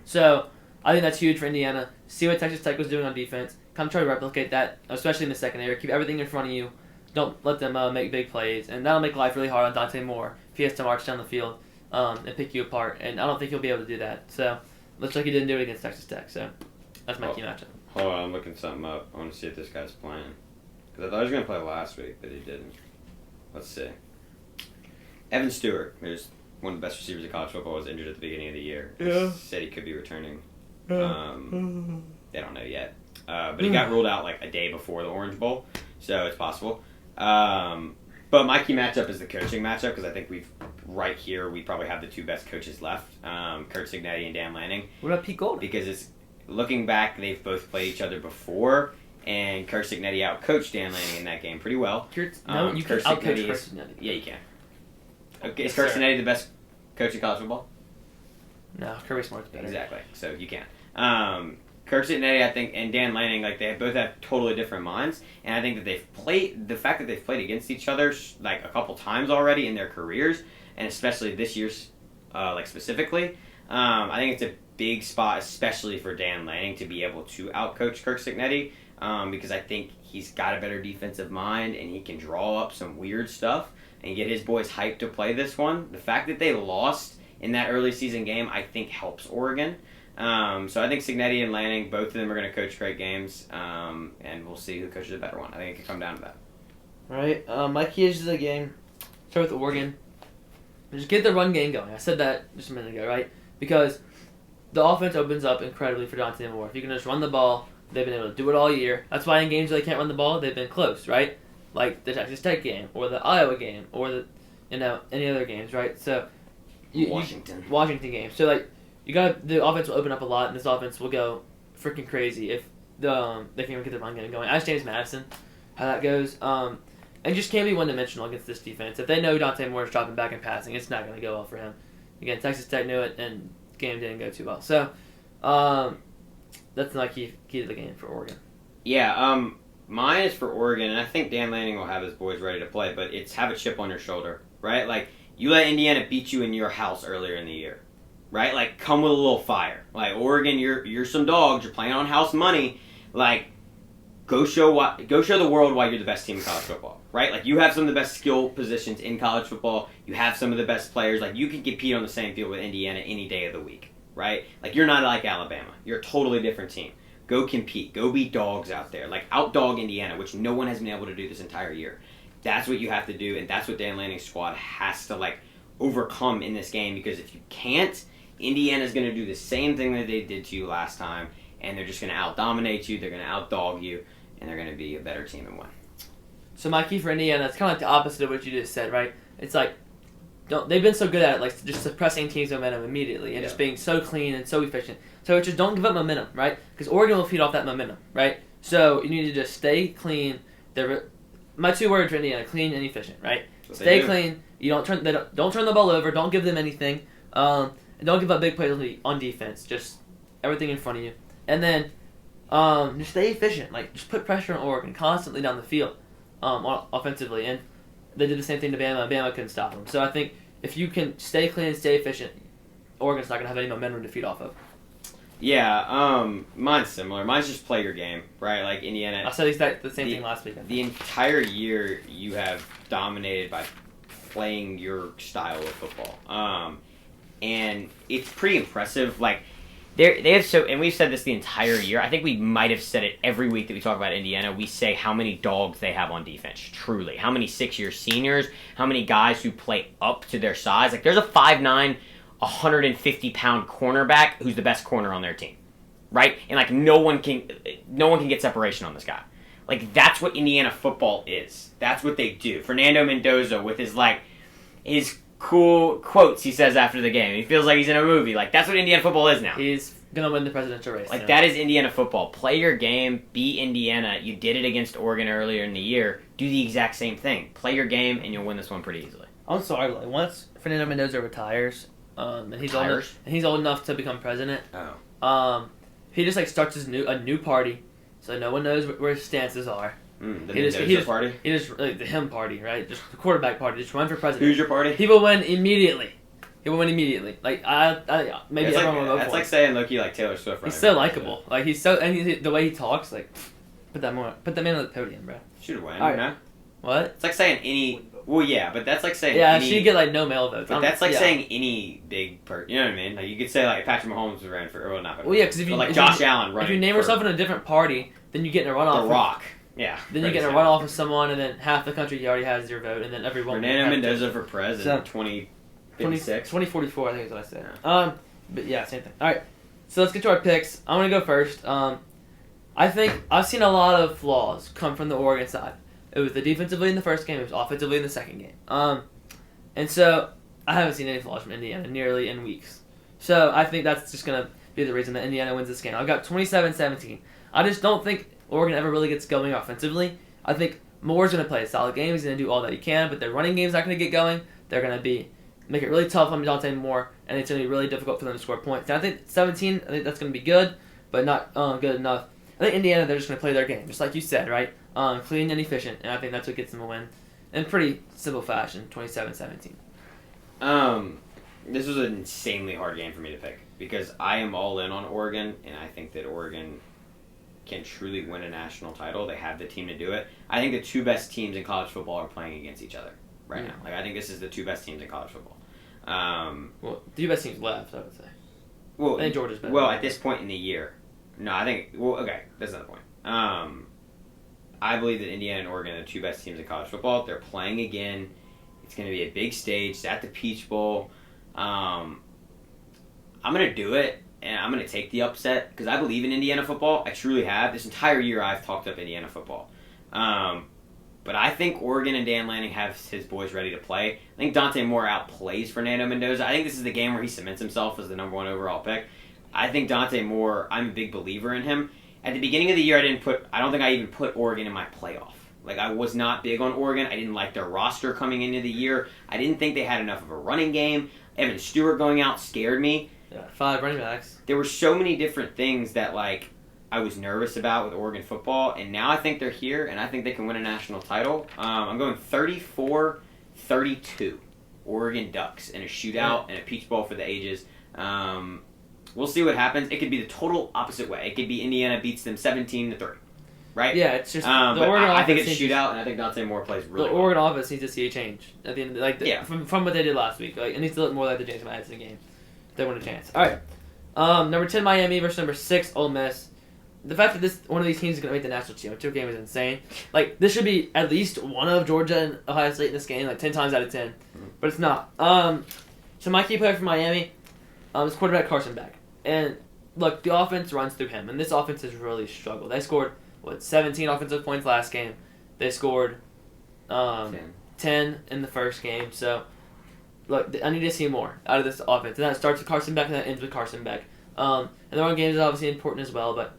Speaker 1: So I think that's huge for Indiana. See what Texas Tech was doing on defense. Come try to replicate that, especially in the secondary. Keep everything in front of you. Don't let them make big plays. And that'll make life really hard on Dante Moore if he has to march down the field and pick you apart. And I don't think he'll be able to do that. So looks like he didn't do it against Texas Tech. So that's my key matchup.
Speaker 2: Hold on, I'm looking something up. I want to see if this guy's playing. Because I thought he was going to play last week, but he didn't. Let's see. Evan Stewart, who's one of the best receivers in college football, was injured at the beginning of the year.
Speaker 1: Yeah.
Speaker 2: Said he could be returning. They don't know yet. But he got ruled out like a day before the Orange Bowl, so it's possible. But my key matchup is the coaching matchup because I think we probably have the two best coaches left, Curt Cignetti and Dan Lanning.
Speaker 1: What about Pete Gold?
Speaker 2: Because looking back, they've both played each other before, and Curt Cignetti outcoached Dan Lanning in that game pretty well.
Speaker 1: You can outcoach Curt Cignetti.
Speaker 2: Yeah, you can. Okay, is Curt Cignetti the best coach in college football?
Speaker 1: No, Kirby Smart's better.
Speaker 2: Exactly, so you can. Curt Cignetti, I think, and Dan Lanning, like they both have totally different minds, and I think that the fact that they've played against each other like a couple times already in their careers, and especially this year's, like specifically, I think it's a big spot, especially for Dan Lanning to be able to outcoach Curt Cignetti, because I think he's got a better defensive mind and he can draw up some weird stuff and get his boys hyped to play this one. The fact that they lost in that early season game, I think helps Oregon. So I think Cignetti and Lanning, both of them are going to coach great games, and we'll see who coaches a better one. I think it could come down to that.
Speaker 1: All right, my key is the game. Start with Oregon. Just get the run game going. I said that just a minute ago, right? Because the offense opens up incredibly for Dante Moore. If you can just run the ball, they've been able to do it all year. That's why in games where they can't run the ball, they've been close, right? Like the Texas Tech game, or the Iowa game, or the any other games, right? So Washington game. So like the offense will open up a lot, and this offense will go freaking crazy if they can even get the run game going. Ask James Madison how that goes. And just can't be one-dimensional against this defense. If they know Dante Moore is dropping back and passing, it's not going to go well for him. Again, Texas Tech knew it, and the game didn't go too well. So that's my key to the game for Oregon.
Speaker 2: Yeah, mine is for Oregon, and I think Dan Lanning will have his boys ready to play, but it's have a chip on your shoulder, right? Like, you let Indiana beat you in your house earlier in the year, right? Like, come with a little fire. Like, Oregon, you're some dogs. You're playing on house money. Like, go show the world why you're the best team in college football, right? Like, you have some of the best skill positions in college football. You have some of the best players. Like, you can compete on the same field with Indiana any day of the week, right? Like, you're not like Alabama. You're a totally different team. Go compete. Go be dogs out there. Like, out-dog Indiana, which no one has been able to do this entire year. That's what you have to do, and that's what Dan Lanning's squad has to, like, overcome in this game, because if you can't, Indiana's going to do the same thing that they did to you last time, and they're just going to out-dominate you. They're going to out-dog you, and they're going to be a better team and win.
Speaker 1: So my key for Indiana, it's kind of like the opposite of what you just said, right? It's like, they've been so good at it, like just suppressing teams' momentum immediately and just being so clean and so efficient. So it's just don't give up momentum, right? Because Oregon will feed off that momentum, right? So you need to just stay clean. My 2 words for Indiana: clean and efficient, right? Stay clean. You don't turn the ball over. Don't give them anything. And don't give up big plays on defense. Just everything in front of you. And then just stay efficient. Like, just put pressure on Oregon constantly down the field, offensively. And they did the same thing to Bama. Bama couldn't stop them. So I think if you can stay clean and stay efficient, Oregon's not going to have any momentum to feed off of.
Speaker 2: Yeah, mine's similar. Mine's just play your game, right? Like Indiana.
Speaker 1: I said the same thing last weekend.
Speaker 2: The entire year you have dominated by playing your style of football. And it's pretty impressive. Like, they have and we've said this the entire year. I think we might have said it every week that we talk about Indiana. We say how many dogs they have on defense, truly. How many 6-year seniors, how many guys who play up to their size. Like, there's a 5'9", 150-pound cornerback who's the best corner on their team, right? And like no one can get separation on this guy. Like, that's what Indiana football is. That's what they do. Fernando Mendoza with his cool quotes he says after the game. He feels like he's in a movie. Like, that's what Indiana football is now.
Speaker 1: He's gonna win the presidential race.
Speaker 2: Like, that is Indiana football. Play your game. Be Indiana. You did it against Oregon earlier in the year. Do the exact same thing. Play your game, and you'll win this one pretty easily.
Speaker 1: I'm sorry, like, once Fernando Mendoza retires. And he's old enough to become president. He just like starts a new party, so no one knows where his stances are.
Speaker 2: The party.
Speaker 1: He just like the him party, right? Just the quarterback party. Just run for president.
Speaker 2: Who's your party?
Speaker 1: He will win immediately. Like maybe
Speaker 2: it's
Speaker 1: everyone will vote for him.
Speaker 2: That's like saying Loki like Taylor Swift.
Speaker 1: He's so likable. Like the way he talks, like put that man on the podium, bro.
Speaker 2: Should have won.
Speaker 1: Right.
Speaker 2: No?
Speaker 1: What?
Speaker 2: It's like saying any. Well, yeah, but that's like saying
Speaker 1: she'd get like no male votes.
Speaker 2: But that's like saying any big person. You know what I mean? Like, you could say like Patrick Mahomes ran for, or not.
Speaker 1: Well, yeah, because if
Speaker 2: Josh Allen running.
Speaker 1: If you name yourself in a different party, then you get in a runoff.
Speaker 2: The Rock. Yeah.
Speaker 1: Then you get in a runoff with someone, and then half the country already has your vote, and then everyone.
Speaker 2: Fernando Mendoza for president. 2056.
Speaker 1: 2044, I think is what I said. Yeah. But yeah, same thing. All right, so let's get to our picks. I'm gonna go first. I think I've seen a lot of flaws come from the Oregon side. It was the defensively in the first game. It was offensively in the second game. And so I haven't seen any flaws from Indiana nearly in weeks. So I think that's just going to be the reason that Indiana wins this game. I've got 27-17. I just don't think Oregon ever really gets going offensively. I think Moore's going to play a solid game. He's going to do all that he can, but their running game's not going to get going. They're going to make it really tough on Dante Moore, and it's going to be really difficult for them to score points. And I think 17, I think that's going to be good, but not good enough. I think Indiana, they're just going to play their game, just like you said, right? Clean and efficient, and I think that's what gets them a win in pretty simple fashion, 27-17.
Speaker 2: This was an insanely hard game for me to pick because I am all in on Oregon, and I think that Oregon can truly win a national title. They have the team to do it. I think the two best teams in college football are playing against each other right now. Like I think this is the two best teams in college football.
Speaker 1: Well, the two best teams left, I would say.
Speaker 2: Well,
Speaker 1: I think Georgia's better.
Speaker 2: Well, at this point in the year, no, I think. Well, okay, that's not the point. I believe that Indiana and Oregon are the two best teams in college football. They're playing again. It's going to be a big stage. It's at the Peach Bowl. I'm going to do it, and I'm going to take the upset because I believe in Indiana football. I truly have. This entire year I've talked up Indiana football. But I think Oregon and Dan Lanning have his boys ready to play. I think Dante Moore outplays Fernando Mendoza. I think this is the game where he cements himself as the number 1 overall pick. I think Dante Moore, I'm a big believer in him. At the beginning of the year, I don't think I even put Oregon in my playoff. Like, I was not big on Oregon. I didn't like their roster coming into the year. I didn't think they had enough of a running game. Evan Stewart going out scared me.
Speaker 1: Yeah, 5 running backs.
Speaker 2: There were so many different things that, like, I was nervous about with Oregon football, and now I think they're here, and I think they can win a national title. I'm going 34-32. Oregon Ducks in a shootout and a Peach Bowl for the ages. We'll see what happens. It could be the total opposite way. It could be Indiana beats them 17-3, right?
Speaker 1: Yeah, it's just
Speaker 2: the Oregon I think it's a shootout, and I think Dante Moore plays really well.
Speaker 1: The Oregon offense needs to see a change at the end. From what they did last week. Like, it needs to look more like the James Madison game. If they want a chance. All right. Number 10 Miami versus number 6 Ole Miss. The fact that one of these teams is going to make the national championship game is insane. Like, this should be at least one of Georgia and Ohio State in this game, like 10 times out of 10. But it's not. So my key player for Miami is quarterback Carson Beck. And look, the offense runs through him, and this offense has really struggled. They scored 17 offensive points last game. They scored 10 in the first game. So look, I need to see more out of this offense, and that starts with Carson Beck and that ends with Carson Beck. And the run game is obviously important as well, but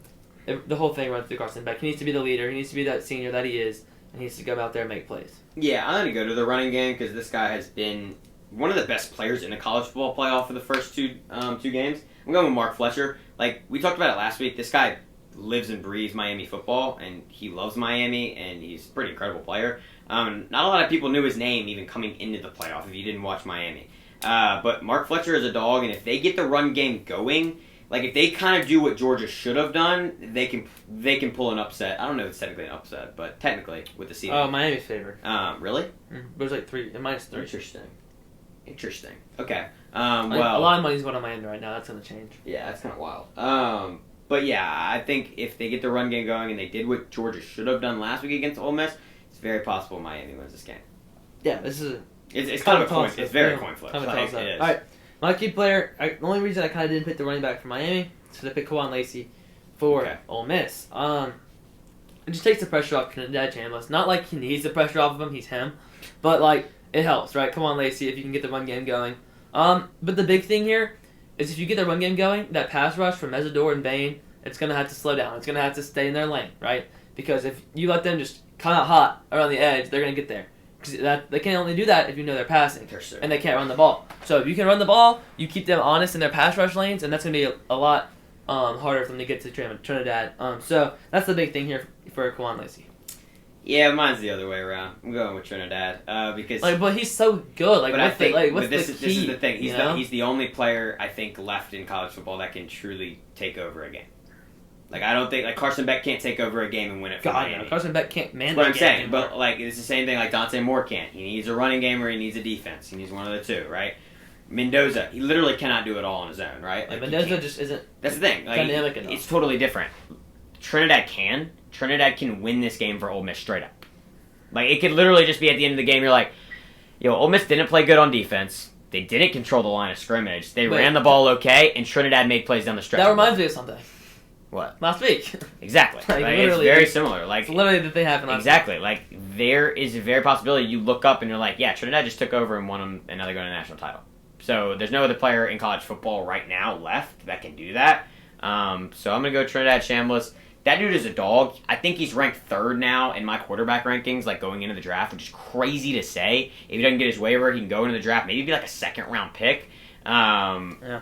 Speaker 1: the whole thing runs through Carson Beck. He needs to be the leader. He needs to be that senior that he is, and he needs to go out there and make plays.
Speaker 2: Yeah, I'm going to go to the running game because this guy has been one of the best players in the college football playoff for the first two games. I'm going with Mark Fletcher. Like, we talked about it last week. This guy lives and breathes Miami football, and he loves Miami, and he's a pretty incredible player. Not a lot of people knew his name even coming into the playoff if you didn't watch Miami. But Mark Fletcher is a dog, and if they get the run game going, like if they kind of do what Georgia should have done, they can pull an upset. I don't know if it's technically an upset, but technically with the seeding.
Speaker 1: Oh, Miami's favored.
Speaker 2: Really?
Speaker 1: But it's like 3, -3.
Speaker 2: Interesting. Okay.
Speaker 1: A lot of money's going on Miami right now. That's going to change.
Speaker 2: Yeah, that's kind of wild. But yeah, I think if they get the run game going and they did what Georgia should have done last week against Ole Miss, it's very possible Miami wins this game.
Speaker 1: Yeah, this is
Speaker 2: it's kind of a coin. It's very coin flip.
Speaker 1: Kind of
Speaker 2: it is.
Speaker 1: All right, my key player. The only reason I kind of didn't pick the running back for Miami is because I picked Kawan Lacey for Ole Miss. It just takes the pressure off Dad Chambliss. Not like he needs the pressure off of him. He's him, but like it helps, right? Kawan Lacey, if you can get the run game going. But the big thing here is if you get the run game going, that pass rush from Mesidor and Bain, it's going to have to slow down. It's going to have to stay in their lane, right? Because if you let them just come out hot around the edge, they're going to get there. Because they can only do that if you know they're passing, and they can't run the ball. So if you can run the ball, you keep them honest in their pass rush lanes, and that's going to be a lot harder for them to get to Trinidad. So that's the big thing here for Kawan Lacey.
Speaker 2: Yeah, mine's the other way around. I'm going with Trinidad because
Speaker 1: but he's so good. Like,
Speaker 2: this is the thing. He's the only player I think left in college football that can truly take over a game. Like, I don't think Carson Beck can't take over a game and win it for Miami.
Speaker 1: No, Carson Beck can't man.
Speaker 2: That's what I'm saying. Anymore. But like, it's the same thing like Dante Moore can't. He needs a running game or he needs a defense. He needs one of the two, right? Mendoza, he literally cannot do it all on his own, right?
Speaker 1: Like Mendoza just isn't.
Speaker 2: That's the thing. Like,
Speaker 1: dynamic enough.
Speaker 2: It's totally different. Trinidad can win this game for Ole Miss straight up. Like, it could literally just be at the end of the game, you're like, Ole Miss didn't play good on defense. They didn't control the line of scrimmage. They ran the ball okay, and Trinidad made plays down the stretch.
Speaker 1: That reminds me of something.
Speaker 2: What?
Speaker 1: Last week.
Speaker 2: Exactly. Like, it's very similar. Like,
Speaker 1: it's literally the thing happened last
Speaker 2: exactly.
Speaker 1: week.
Speaker 2: Like, there is a very possibility you look up and you're like, yeah, Trinidad just took over and won them, and now they're going to the national title. So there's no other player in college football right now left that can do that. So I'm going to go Trinidad Chambliss. That dude is a dog. I think he's ranked 3rd now in my quarterback rankings, like going into the draft, which is crazy to say. If he doesn't get his waiver, he can go into the draft, maybe be like a 2nd-round pick.
Speaker 1: Yeah.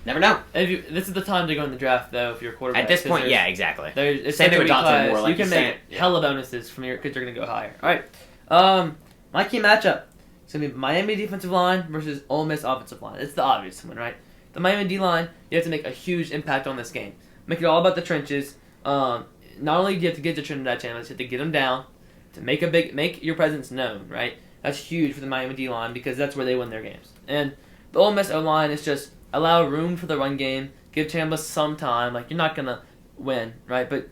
Speaker 2: Never know.
Speaker 1: This is the time to go in the draft, though, if you're a quarterback.
Speaker 2: At this point, yeah, exactly.
Speaker 1: Same thing with Johnson Moore. Like you can make hella bonuses from because you're going to go higher. All right. My key matchup is going to be Miami defensive line versus Ole Miss offensive line. It's the obvious one, right? The Miami D-line, you have to make a huge impact on this game. Make it all about the trenches. Not only do you have to get to Trinidad Chambliss, you have to get them down to make your presence known, right? That's huge for the Miami D-line because that's where they win their games. And the Ole Miss O-line is just allow room for the run game, give Chambliss some time. Like, you're not going to win, right? But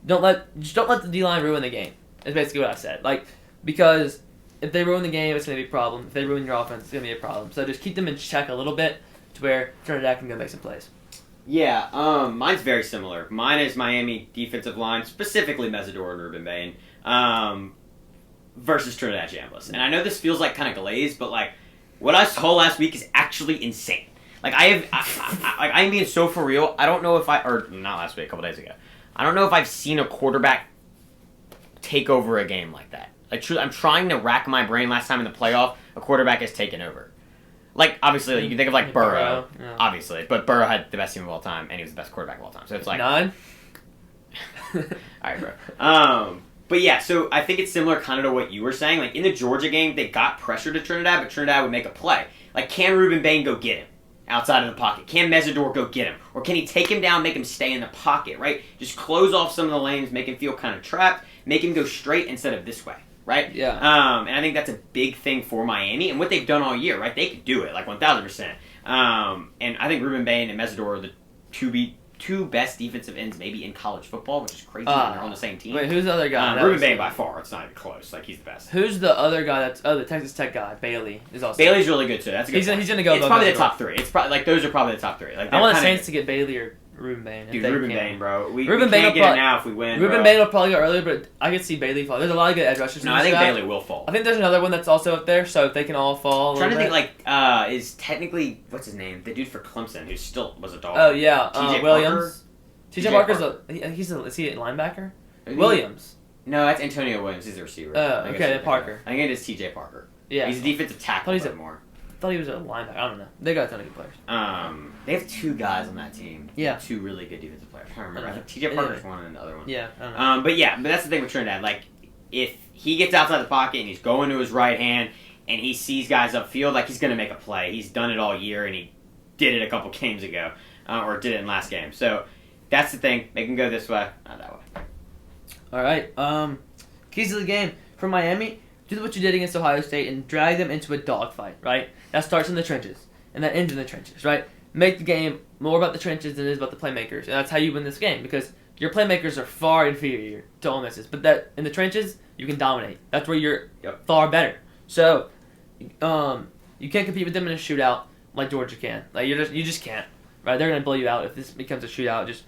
Speaker 1: don't let the D-line ruin the game. Is basically what I said. Like, because if they ruin the game, it's going to be a problem. If they ruin your offense, it's going to be a problem. So just keep them in check a little bit to where Trinidad can go make some plays.
Speaker 2: Yeah, mine's very similar. Mine is Miami defensive line, specifically Mesidor and Ruben Bain, versus Trinidad Chambliss. And I know this feels like kind of glazed, but like what I saw last week is actually insane. Like I'm being so for real. I don't know if or not last week, a couple days ago. I don't know if I've seen a quarterback take over a game like that. Like truly, I'm trying to rack my brain. Last time in the playoff, a quarterback has taken over. Like, obviously, you can think of, like, Burrow, yeah. Obviously. But Burrow had the best team of all time, and he was the best quarterback of all time. So it's like...
Speaker 1: 9?
Speaker 2: All right, bro. But, yeah, so I think it's similar kind of to what you were saying. Like, in the Georgia game, they got pressure to Trinidad, but Trinidad would make a play. Like, can Ruben Bain go get him outside of the pocket? Can Mesidor go get him? Or can he take him down, make him stay in the pocket, right? Just close off some of the lanes, make him feel kind of trapped, make him go straight instead of this way. Right?
Speaker 1: Yeah.
Speaker 2: And I think that's a big thing for Miami and what they've done all year, right? They could do it, like 1,000%. And I think Ruben Bain and Mesidor are the two best defensive ends maybe in college football, which is crazy when they're on the same team.
Speaker 1: Wait, who's the other guy?
Speaker 2: Ruben Bain by far. It's not even close. Like, he's the best.
Speaker 1: Who's the other guy the Texas Tech guy? Bailey is also.
Speaker 2: Bailey's really good, too. That's a good point.
Speaker 1: He's going to go.
Speaker 2: It's probably the top 3. It's probably, like, those are probably the top 3. Like,
Speaker 1: I want the Saints to get Bailey or Ruben Bain.
Speaker 2: Dude, Ruben Bain, bro. We
Speaker 1: can't
Speaker 2: get it now if we win,
Speaker 1: Ruben Bain will probably go earlier, but I could see Bailey fall. There's a lot of good edge rushers.
Speaker 2: No, I think Bailey will fall.
Speaker 1: I think there's another one that's also up there, so if they can all fall.
Speaker 2: I'm trying to think, like, is technically, what's his name? The dude for Clemson who still was a dog.
Speaker 1: Oh, yeah.
Speaker 2: TJ
Speaker 1: Williams. TJ Parker's is he a linebacker? Williams.
Speaker 2: No, that's Antonio Williams. He's a receiver.
Speaker 1: Oh, okay, Parker.
Speaker 2: I think it is TJ Parker.
Speaker 1: Yeah.
Speaker 2: He's a defensive tackle more.
Speaker 1: I thought he was a linebacker. I don't know. They got a ton of good players.
Speaker 2: They have 2 guys on that team.
Speaker 1: Yeah.
Speaker 2: 2 really good defensive players. I don't remember. I think TJ Parker's one and the other one.
Speaker 1: Yeah, I don't know.
Speaker 2: But that's the thing with Trinidad. Like, if he gets outside the pocket and he's going to his right hand and he sees guys upfield, like, he's going to make a play. He's done it all year, and he did it a couple games ago. Or did it in last game. So, that's the thing. Make him go this way, not that way.
Speaker 1: All right. Keys to the game for Miami. Do what you did against Ohio State and drag them into a dogfight, right? That starts in the trenches, and that ends in the trenches, right? Make the game more about the trenches than it is about the playmakers, and that's how you win this game, because your playmakers are far inferior to Ole Miss's, but that in the trenches, you can dominate. That's where you're far better. So, you can't compete with them in a shootout like Georgia can. Like, you just can't, right? They're going to blow you out if this becomes a shootout. Just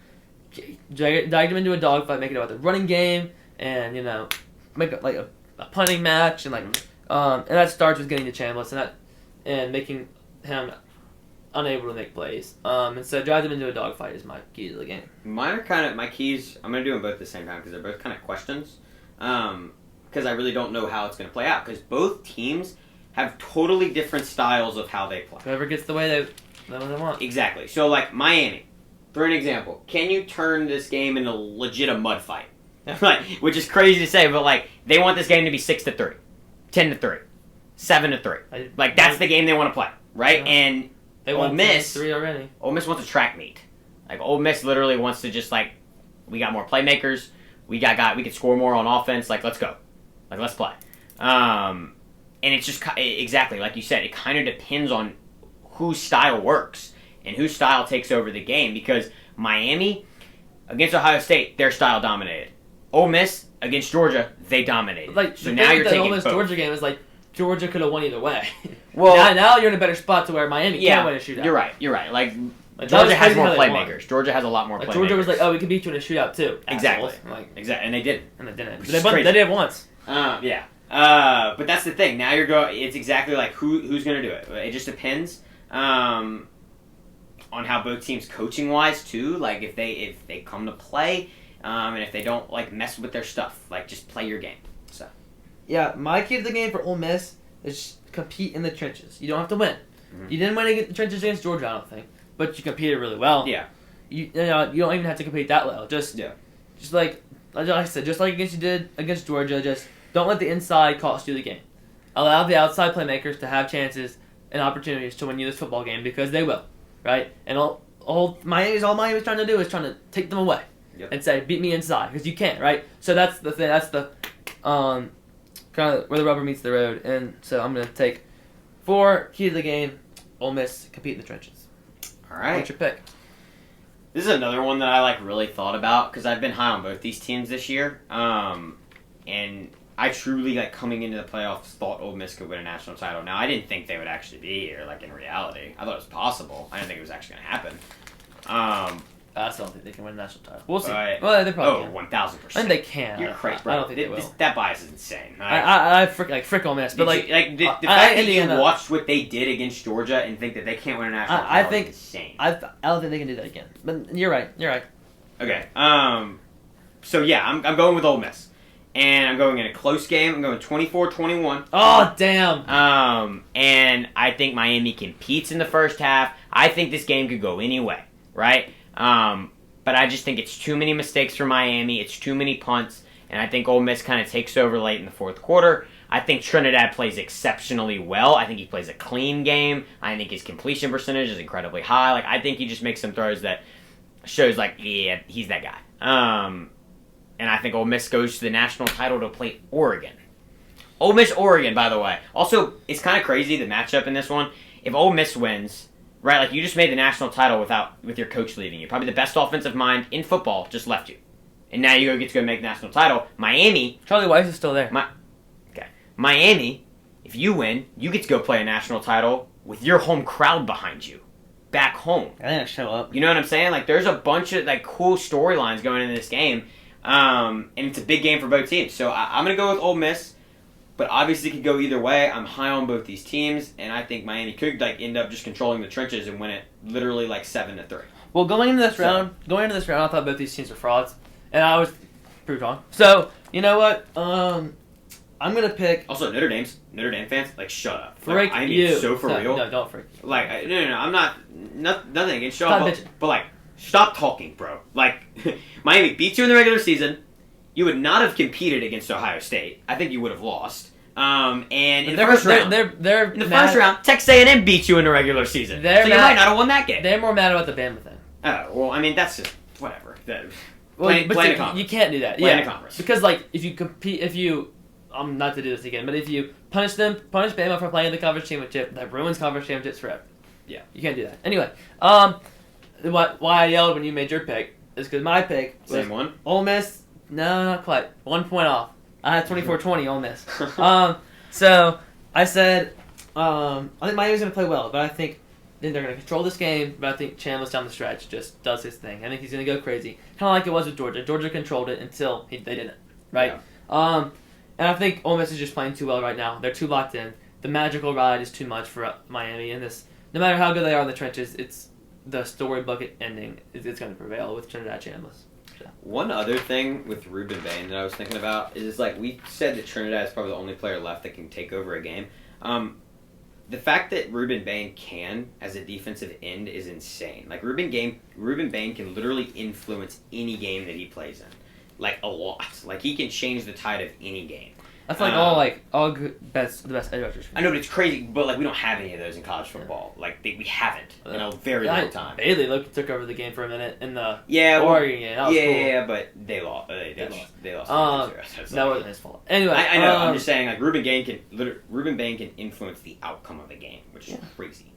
Speaker 1: drag them into a dogfight, make it about the running game, and, make it like a punting match, and and that starts with getting to Chambliss and making him unable to make plays. And so drive them into a dogfight is my key to the game.
Speaker 2: Mine are my keys. I'm gonna do them both at the same time because they're both kind of questions. Because I really don't know how it's gonna play out because both teams have totally different styles of how they play.
Speaker 1: Whoever gets the way they want.
Speaker 2: Exactly. So like Miami, for an example, can you turn this game into legit a mud fight? Like, which is crazy to say, but like they want this game to be 6-3, 10-3, 7-3. Like that's the game they want to play, right? Yeah. And
Speaker 1: they want Ole Miss 3 already.
Speaker 2: Ole Miss wants a track meet. Like Ole Miss literally wants to just like, we got more playmakers, we can score more on offense. Like let's go, like let's play. And it's just exactly like you said. It kind of depends on whose style works and whose style takes over the game. Because Miami against Ohio State, their style dominated. Ole Miss against Georgia, they dominated.
Speaker 1: Like,
Speaker 2: so now you're taking
Speaker 1: Ole Miss Georgia game is like Georgia could have won either way.
Speaker 2: Well,
Speaker 1: now you're in a better spot to where Miami can't win a shootout.
Speaker 2: You're right. Like
Speaker 1: Like,
Speaker 2: Georgia has more playmakers. Georgia has a lot more playmakers.
Speaker 1: Georgia was like, oh, we can beat you in a shootout too.
Speaker 2: Exactly.
Speaker 1: Exactly.
Speaker 2: And they did.
Speaker 1: And they didn't. They did it once.
Speaker 2: Yeah. But that's the thing. Now you're going. It's exactly like who's going to do it. It just depends on how both teams coaching wise too. Like if they come to play, and if they don't like mess with their stuff, like just play your game. So.
Speaker 1: Yeah, my key to the game for Ole Miss is compete in the trenches. You don't have to win. Mm-hmm. You didn't win in the trenches against Georgia, I don't think, but you competed really well.
Speaker 2: Yeah.
Speaker 1: You don't even have to compete that well. Just like I said, just like you did against Georgia, just don't let the inside cost you the game. Allow the outside playmakers to have chances and opportunities to win you this football game because they will, right? And all Miami's trying to do is trying to take them away and say, beat me inside because you can't, right? So that's the thing. That's the kind of where the rubber meets the road. And so I'm gonna take for key to the game, Ole Miss compete in the trenches.
Speaker 2: All right.
Speaker 1: What's your pick?
Speaker 2: This is another one that I really thought about because I've been high on both these teams this year. And I truly coming into the playoffs thought Ole Miss could win a national title. Now I didn't think they would actually be here in reality. I thought it was possible. I didn't think it was actually going to happen.
Speaker 1: I still don't think they can win a national title. We'll see.
Speaker 2: Well,
Speaker 1: they probably can.
Speaker 2: 1,000%.
Speaker 1: I think they can.
Speaker 2: You're crazy, bro.
Speaker 1: I don't think they will.
Speaker 2: That bias is insane.
Speaker 1: I frick Ole Miss, but
Speaker 2: the fact that you watched what they did against Georgia and think that they can't win a national title is insane.
Speaker 1: I don't think they can do that again. But you're right.
Speaker 2: Okay. So yeah, I'm going with Ole Miss, and I'm going in a close game. I'm going 24-21.
Speaker 1: Oh damn.
Speaker 2: And I think Miami competes in the first half. I think this game could go any way, right? But I just think it's too many mistakes for Miami. It's too many punts. And I think Ole Miss kind of takes over late in the fourth quarter. I think Trinidad plays exceptionally well. I think he plays a clean game. I think his completion percentage is incredibly high. I think he just makes some throws that shows, yeah, he's that guy. And I think Ole Miss goes to the national title to play Oregon. Ole Miss, Oregon, by the way. Also, it's kind of crazy, the matchup in this one. If Ole Miss wins... Right, you just made the national title with your coach leaving you. Probably the best offensive mind in football just left you. And now you get to go make the national title. Miami...
Speaker 1: Charlie Weiss is still there.
Speaker 2: Miami, if you win, you get to go play a national title with your home crowd behind you. Back home.
Speaker 1: I think I'll show up.
Speaker 2: You know what I'm saying? There's a bunch of cool storylines going into this game. And it's a big game for both teams. So I'm going to go with Ole Miss. But obviously it could go either way. I'm high on both these teams, and I think Miami could end up just controlling the trenches and win it literally 7-3.
Speaker 1: Well, going into this round, I thought both these teams were frauds, and I was proved wrong. So you know what? I'm gonna pick.
Speaker 2: Also, Notre Dame fans, shut up.
Speaker 1: Freak you.
Speaker 2: So for real.
Speaker 1: No, don't freak.
Speaker 2: No. I'm nothing against y'all, but stop talking, bro. Miami beats you in the regular season. You would not have competed against Ohio State. I think you would have lost. And in the first round, Texas A&M beat you in the regular season. So you might not have won that game.
Speaker 1: They're more mad about the Bama thing.
Speaker 2: Oh, well, that's just whatever.
Speaker 1: Play in a conference. You can't do that.
Speaker 2: Play in a conference.
Speaker 1: Because if you compete, I'm not to do this again, but if you punish Bama for playing the conference championship, that ruins conference championships forever.
Speaker 2: Yeah.
Speaker 1: You can't do that. Anyway, why I yelled when you made your pick is because my pick was
Speaker 2: same one.
Speaker 1: Ole Miss. No, not quite. 1 point off. I had 24-20 on this. So I said, I think Miami's going to play well, but I think they're going to control this game. But I think Chandler's down the stretch just does his thing. I think he's going to go crazy, kind of like it was with Georgia. Georgia controlled it until they didn't, right? Yeah. And I think Ole Miss is just playing too well right now. They're too locked in. The magical ride is too much for Miami, and no matter how good they are in the trenches, it's the storybook ending. It's going to prevail with Trinidad Chambliss.
Speaker 2: One other thing with Ruben Bain that I was thinking about is we said that Trinidad is probably the only player left that can take over a game. The fact that Ruben Bain can, as a defensive end, is insane. Ruben Bain can literally influence any game that he plays in, a lot. He can change the tide of any game.
Speaker 1: That's all good, the best edge rushers.
Speaker 2: I know, but it's crazy. But we don't have any of those in college football. We haven't in a very long time.
Speaker 1: Bailey took over the game for a minute in the
Speaker 2: Oregon
Speaker 1: game. That was cool.
Speaker 2: Yeah, but they lost. They lost.
Speaker 1: That wasn't his fault. Anyway,
Speaker 2: I know. I'm just saying, Ruben Bain can influence the outcome of the game, which is crazy.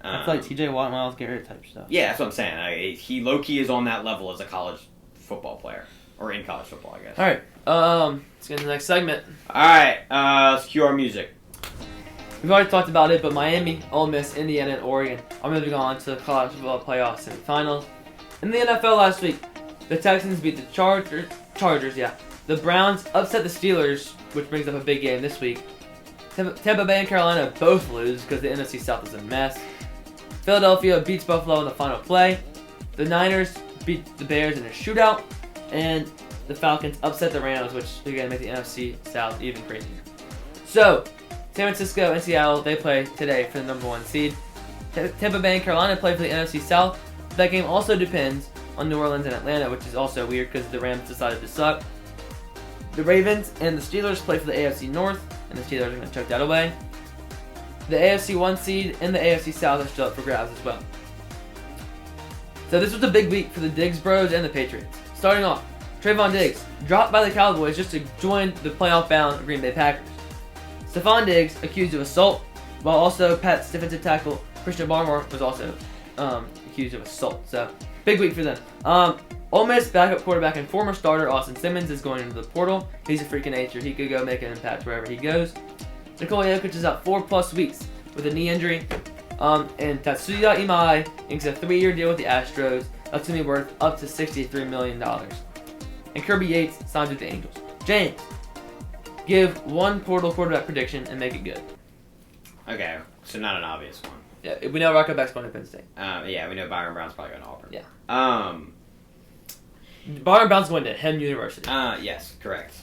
Speaker 1: That's T.J. Watt, Myles Garrett type stuff.
Speaker 2: Yeah, that's what I'm saying. He low-key is on that level as a college football player. Or in college football, I guess.
Speaker 1: All right. Let's get to the next segment.
Speaker 2: All right. Let's cue our music.
Speaker 1: We've already talked about it, but Miami, Ole Miss, Indiana, and Oregon are moving on to the college football playoff semifinals. In the NFL last week, the Texans beat the Chargers. The Browns upset the Steelers, which brings up a big game this week. Tampa Bay and Carolina both lose because the NFC South is a mess. Philadelphia beats Buffalo in the final play. The Niners beat the Bears in a shootout. And the Falcons upset the Rams, which again make the NFC South even crazier. So, San Francisco and Seattle, they play today for the number 1 seed. Tampa Bay and Carolina play for the NFC South. That game also depends on New Orleans and Atlanta, which is also weird because the Rams decided to suck. The Ravens and the Steelers play for the AFC North, and the Steelers are going to choke that away. The AFC 1 seed and the AFC South are still up for grabs as well. So this was a big week for the Diggs Bros and the Patriots. Starting off, Trayvon Diggs dropped by the Cowboys just to join the playoff-bound Green Bay Packers. Stephon Diggs accused of assault, while also Pat's defensive tackle Christian Barmore was also accused of assault. So big week for them. Ole Miss backup quarterback and former starter Austin Simmons is going into the portal. He's a freak of nature. He could go make an impact wherever he goes. Nikola Jokic is out 4+ weeks with a knee injury. And Tatsuya Imai inks a 3-year deal with the Astros. That's going to be worth up to $63 million. And Kirby Yates signs with the Angels. James, give one portal quarterback prediction and make it good.
Speaker 2: Okay, so not an obvious one.
Speaker 1: Yeah, we know Rocco Beck's going to Penn State.
Speaker 2: Yeah, we know Byron Brown's probably going to Auburn.
Speaker 1: Yeah.
Speaker 2: Byron
Speaker 1: Brown's going to Hem University.
Speaker 2: Yes, correct.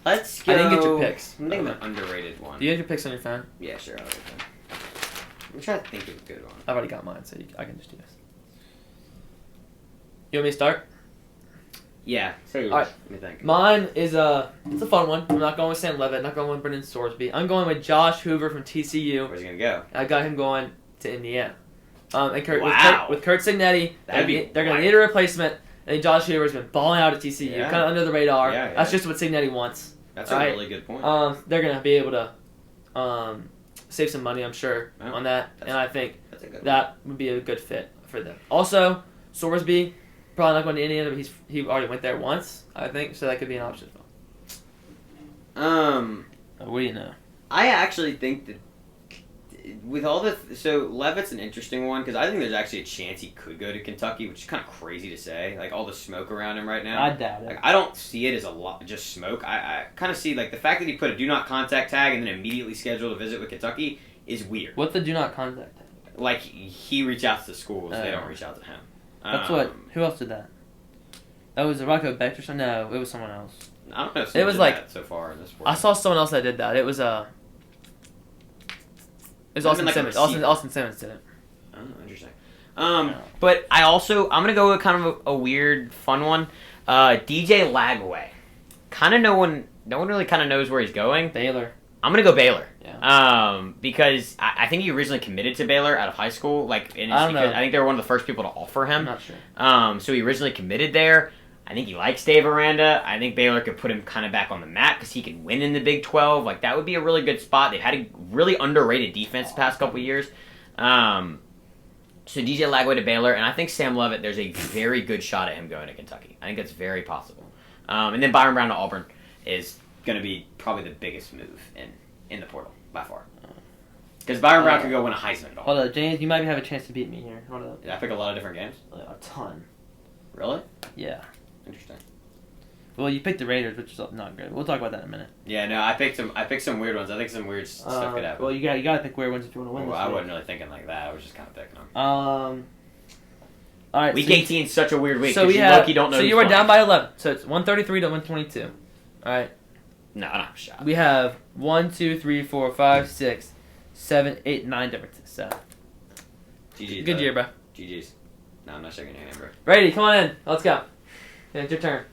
Speaker 2: Let's go.
Speaker 1: I didn't get your picks.
Speaker 2: I'm thinking of an underrated one.
Speaker 1: Do you have your picks on your phone?
Speaker 2: Yeah, sure. I'll get them. I'm trying to think of a good one.
Speaker 1: I've already got mine, so I can just do this. You want me to start?
Speaker 2: Yeah. Say yours.
Speaker 1: All right.
Speaker 2: Let me think.
Speaker 1: Mine is it's a fun one. I'm not going with Sam Levitt. Not going with Brendan Sorsby. I'm going with Josh Hoover from TCU.
Speaker 2: Where's he gonna go?
Speaker 1: I got him going to Indiana. And
Speaker 2: Wow.
Speaker 1: with Kurt Signetti, they're going to need a replacement. And Josh Hoover's been balling out at TCU, kind of under the radar.
Speaker 2: Yeah.
Speaker 1: That's just what Signetti wants.
Speaker 2: That's a really good point.
Speaker 1: They're going to be able to save some money, I'm sure, on that. And I think that would be a good fit for them. Also, Sorsby, probably not going to Indiana, but he already went there once, I think, so that could be an option as well. What do you know?
Speaker 2: I actually think that with all so Levitt's an interesting one because I think there's actually a chance he could go to Kentucky, which is kind of crazy to say. Like all the smoke around him right now.
Speaker 1: I doubt it.
Speaker 2: Like, I don't see it as a lot just smoke. I kind of see like the fact that he put a do not contact tag and then immediately scheduled a visit with Kentucky is weird.
Speaker 1: What's the do not contact tag?
Speaker 2: Like he reaches out to the schools, they don't reach out to him.
Speaker 1: That's who else did that? That was Rocco Beck or something? No, it was someone else.
Speaker 2: I don't know if
Speaker 1: it was like
Speaker 2: that so far in this sport.
Speaker 1: I saw someone else that did that. It was Austin Simmons. Austin Simmons did it.
Speaker 2: Oh, interesting. But I'm gonna go with kind of a weird, fun one. DJ Lagway. Kind of no one really kind of knows where he's going.
Speaker 1: Baylor.
Speaker 2: I'm gonna go Baylor.
Speaker 1: Yeah.
Speaker 2: Because I think he originally committed to Baylor out of high school. I think they were one of the first people to offer him.
Speaker 1: I'm not sure.
Speaker 2: So he originally committed there. I think he likes Dave Aranda. I think Baylor could put him kind of back on the map because he could win in the Big 12. Like, that would be a really good spot. They've had a really underrated defense the past couple years. So DJ Lagway to Baylor, and I think Sam Levitt, there's a very good shot at him going to Kentucky. I think that's very possible. And then Byron Brown to Auburn is going to be probably the biggest move in the portal, by far. Because Byron Brown could go win a Heisman.
Speaker 1: Hold up, James, you might have a chance to beat me here. Hold up.
Speaker 2: Did I pick a lot of different games?
Speaker 1: A ton.
Speaker 2: Really?
Speaker 1: Yeah.
Speaker 2: Interesting.
Speaker 1: Well, you picked the Raiders, which is not good. We'll talk about that in a minute.
Speaker 2: Yeah, no, I picked some weird ones. I think some weird stuff could happen.
Speaker 1: Well, you got to pick weird ones if you want to win.
Speaker 2: Well, I wasn't really thinking like that. I was just kind of picking them.
Speaker 1: All right.
Speaker 2: Week 18 is such a weird week.
Speaker 1: So
Speaker 2: you don't know.
Speaker 1: So you were down by 11. So it's 133 to 122. All right.
Speaker 2: No, I don't have a shot.
Speaker 1: We have 1, 2, 3, 4, 5, 6, 7, 8, 9 differences. So.
Speaker 2: GG's.
Speaker 1: Good year, bro.
Speaker 2: GG's. No, I'm not shaking your hand, bro.
Speaker 1: Brady, come on in. Let's go. Yeah, it's your turn.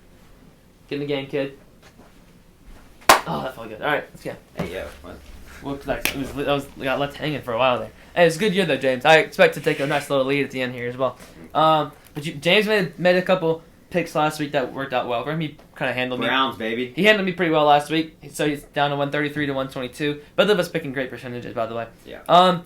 Speaker 1: Get in the game, kid. Oh, that felt good. All right, let's go.
Speaker 2: Hey, yo. What?
Speaker 1: Well, got left hanging for a while there. Hey, it's a good year though, James. I expect to take a nice little lead at the end here as well. But James made a couple picks last week that worked out well for him. He kind of handled
Speaker 2: Browns, baby.
Speaker 1: He handled me pretty well last week, so he's down to 133 to 122. Both of us picking great percentages, by the way.
Speaker 2: Yeah.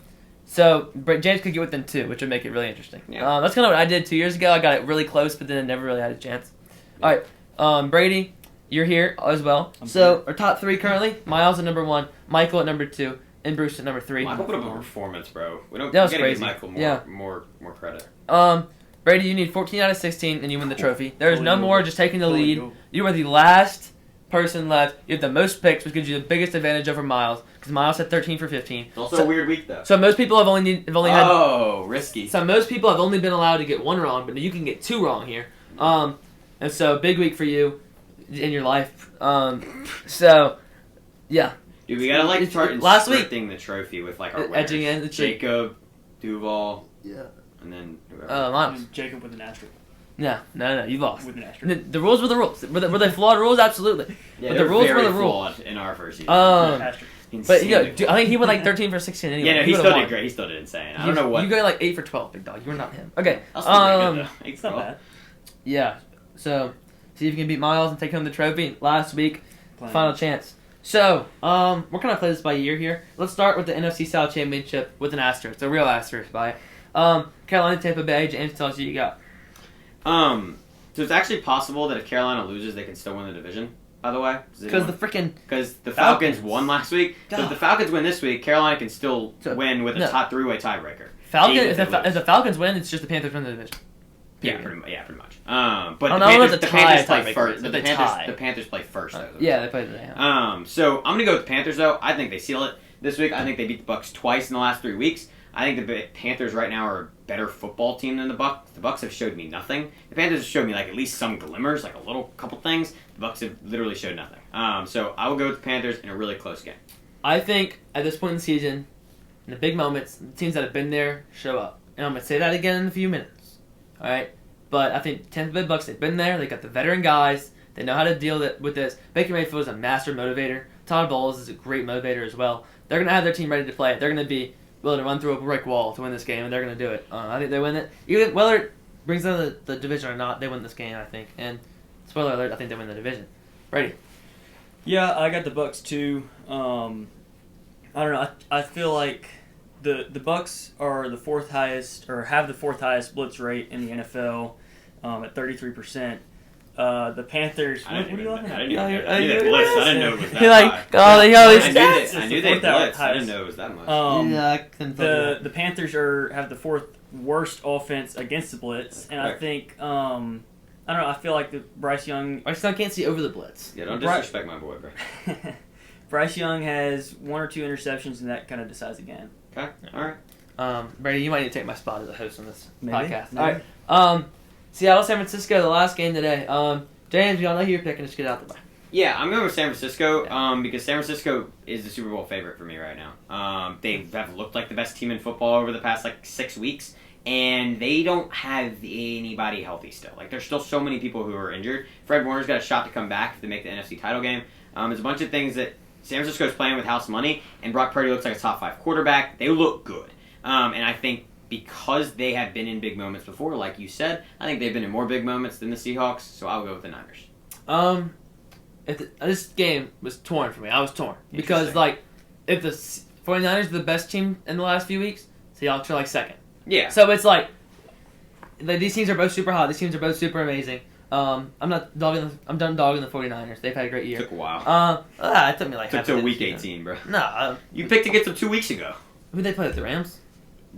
Speaker 1: So James could get within 2, which would make it really interesting.
Speaker 2: Yeah.
Speaker 1: That's kind of what I did 2 years ago. I got it really close, but then I never really had a chance. Yeah. All right, Brady, you're here as well. Our top 3 currently: Miles at number 1, Michael at number 2, and Bruce at number 3.
Speaker 2: Michael put up a performance, bro.
Speaker 1: That was crazy.
Speaker 2: Give Michael more credit.
Speaker 1: Brady, you need 14 out of 16, and you win the trophy. There is no more just taking the lead. You are the last person left. You have the most picks, which gives you the biggest advantage over Miles, because Miles had 13 for 15.
Speaker 2: It's also a weird week, though.
Speaker 1: So most people have only had...
Speaker 2: Oh, risky.
Speaker 1: So most people have only been allowed to get 1 wrong, but you can get 2 wrong here. And so, big week for you in your life. Yeah.
Speaker 2: Dude, we gotta start inspecting the trophy with our winners.
Speaker 1: Edging in.
Speaker 2: Jacob, Duval.
Speaker 1: Yeah.
Speaker 2: And then whoever.
Speaker 3: Miles. Jacob with an asterisk.
Speaker 1: No, you lost.
Speaker 3: With an asterisk.
Speaker 1: The rules were the rules. Were they flawed rules? Absolutely.
Speaker 2: Yeah,
Speaker 1: but the rules were the
Speaker 2: rules.
Speaker 1: Flawed
Speaker 2: in our first season.
Speaker 1: But I think he went 13 for 16 anyway.
Speaker 2: Yeah, no, he still did great. He still did insane. I don't know what.
Speaker 1: You got 8 for 12, big dog. You were not him. Okay.
Speaker 2: That's pretty good, though.
Speaker 3: It's not bad.
Speaker 1: Yeah. So, see if you can beat Miles and take home the trophy. Last week, final chance. So, we're gonna play this by year here. Let's start with the NFC South Championship with an asterisk. A real asterisk by it. Carolina, Tampa Bay. James, tell us who you got.
Speaker 2: So it's actually possible that if Carolina loses, they can still win the division. By the way,
Speaker 1: because
Speaker 2: the Falcons won last week.
Speaker 1: God.
Speaker 2: So if the Falcons win this week, Carolina can still win with a top 3-way tiebreaker.
Speaker 1: If the Falcons win, it's just the Panthers win the division.
Speaker 2: Yeah, pretty much. But
Speaker 1: the
Speaker 2: Panthers play first. The Panthers play first. Though.
Speaker 1: Yeah, they play the
Speaker 2: So I'm gonna go with the Panthers though. I think they seal it this week. I think they beat the Bucks twice in the last 3 weeks. I think the Panthers right now are a better football team than the Bucks. The Bucks have showed me nothing. The Panthers have showed me at least some glimmers, a couple things. The Bucks have literally showed nothing. So I will go with the Panthers in a really close game.
Speaker 1: I think at this point in the season, in the big moments, the teams that have been there show up. And I'm going to say that again in a few minutes. All right? But I think Tampa Bay Bucks, they've been there. They got the veteran guys. They know how to deal with this. Baker Mayfield is a master motivator. Todd Bowles is a great motivator as well. They're going to have their team ready to play. They're going to be willing to run through a brick wall to win this game, and they're going to do it. I think they win it. Even whether it brings them the division or not, they win this game, I think. And spoiler alert, I think they win the division. Brady.
Speaker 3: Yeah, I got the Bucks too. I don't know. I feel like the Bucks are the 4th highest, or have the 4th highest blitz rate in the NFL at 33%. The Panthers. What are you laughing at?
Speaker 2: I knew they blitz. I didn't know it was that
Speaker 1: high.
Speaker 2: I knew they blitz. I didn't know it was that much.
Speaker 3: The Panthers have the 4th worst offense against the blitz, and I think I don't know. I feel like Bryce Young
Speaker 1: can't see over the blitz.
Speaker 2: Yeah, don't disrespect my boy, bro.
Speaker 3: Bryce Young has 1 or 2 interceptions, and that kind of decides the game.
Speaker 2: Okay, all right.
Speaker 1: Brady, you might need to take my spot as a host on this podcast.
Speaker 3: Maybe.
Speaker 1: All right. Seattle, San Francisco, the last game today. James, we all know who you're picking. Just get out the way.
Speaker 2: Yeah, I'm going with San Francisco because San Francisco is the Super Bowl favorite for me right now. They have looked like the best team in football over the past 6 weeks, and they don't have anybody healthy still. There's still so many people who are injured. Fred Warner's got a shot to come back if they make the NFC title game. There's a bunch of things that San Francisco's playing with house money, and Brock Purdy looks like a top 5 quarterback. They look good, and I think because they have been in big moments before, like you said, I think they've been in more big moments than the Seahawks, so I'll go with the Niners.
Speaker 1: This game was torn for me. I was torn. Because, if the 49ers are the best team in the last few weeks, Seahawks are, second.
Speaker 2: Yeah.
Speaker 1: So it's these teams are both super hot. These teams are both super amazing. I'm done dogging the 49ers. They've had a great year.
Speaker 2: Took a while.
Speaker 1: It took me
Speaker 2: half to week 18, bro.
Speaker 1: No.
Speaker 2: You picked against them 2 weeks ago.
Speaker 1: Who they played? The Rams?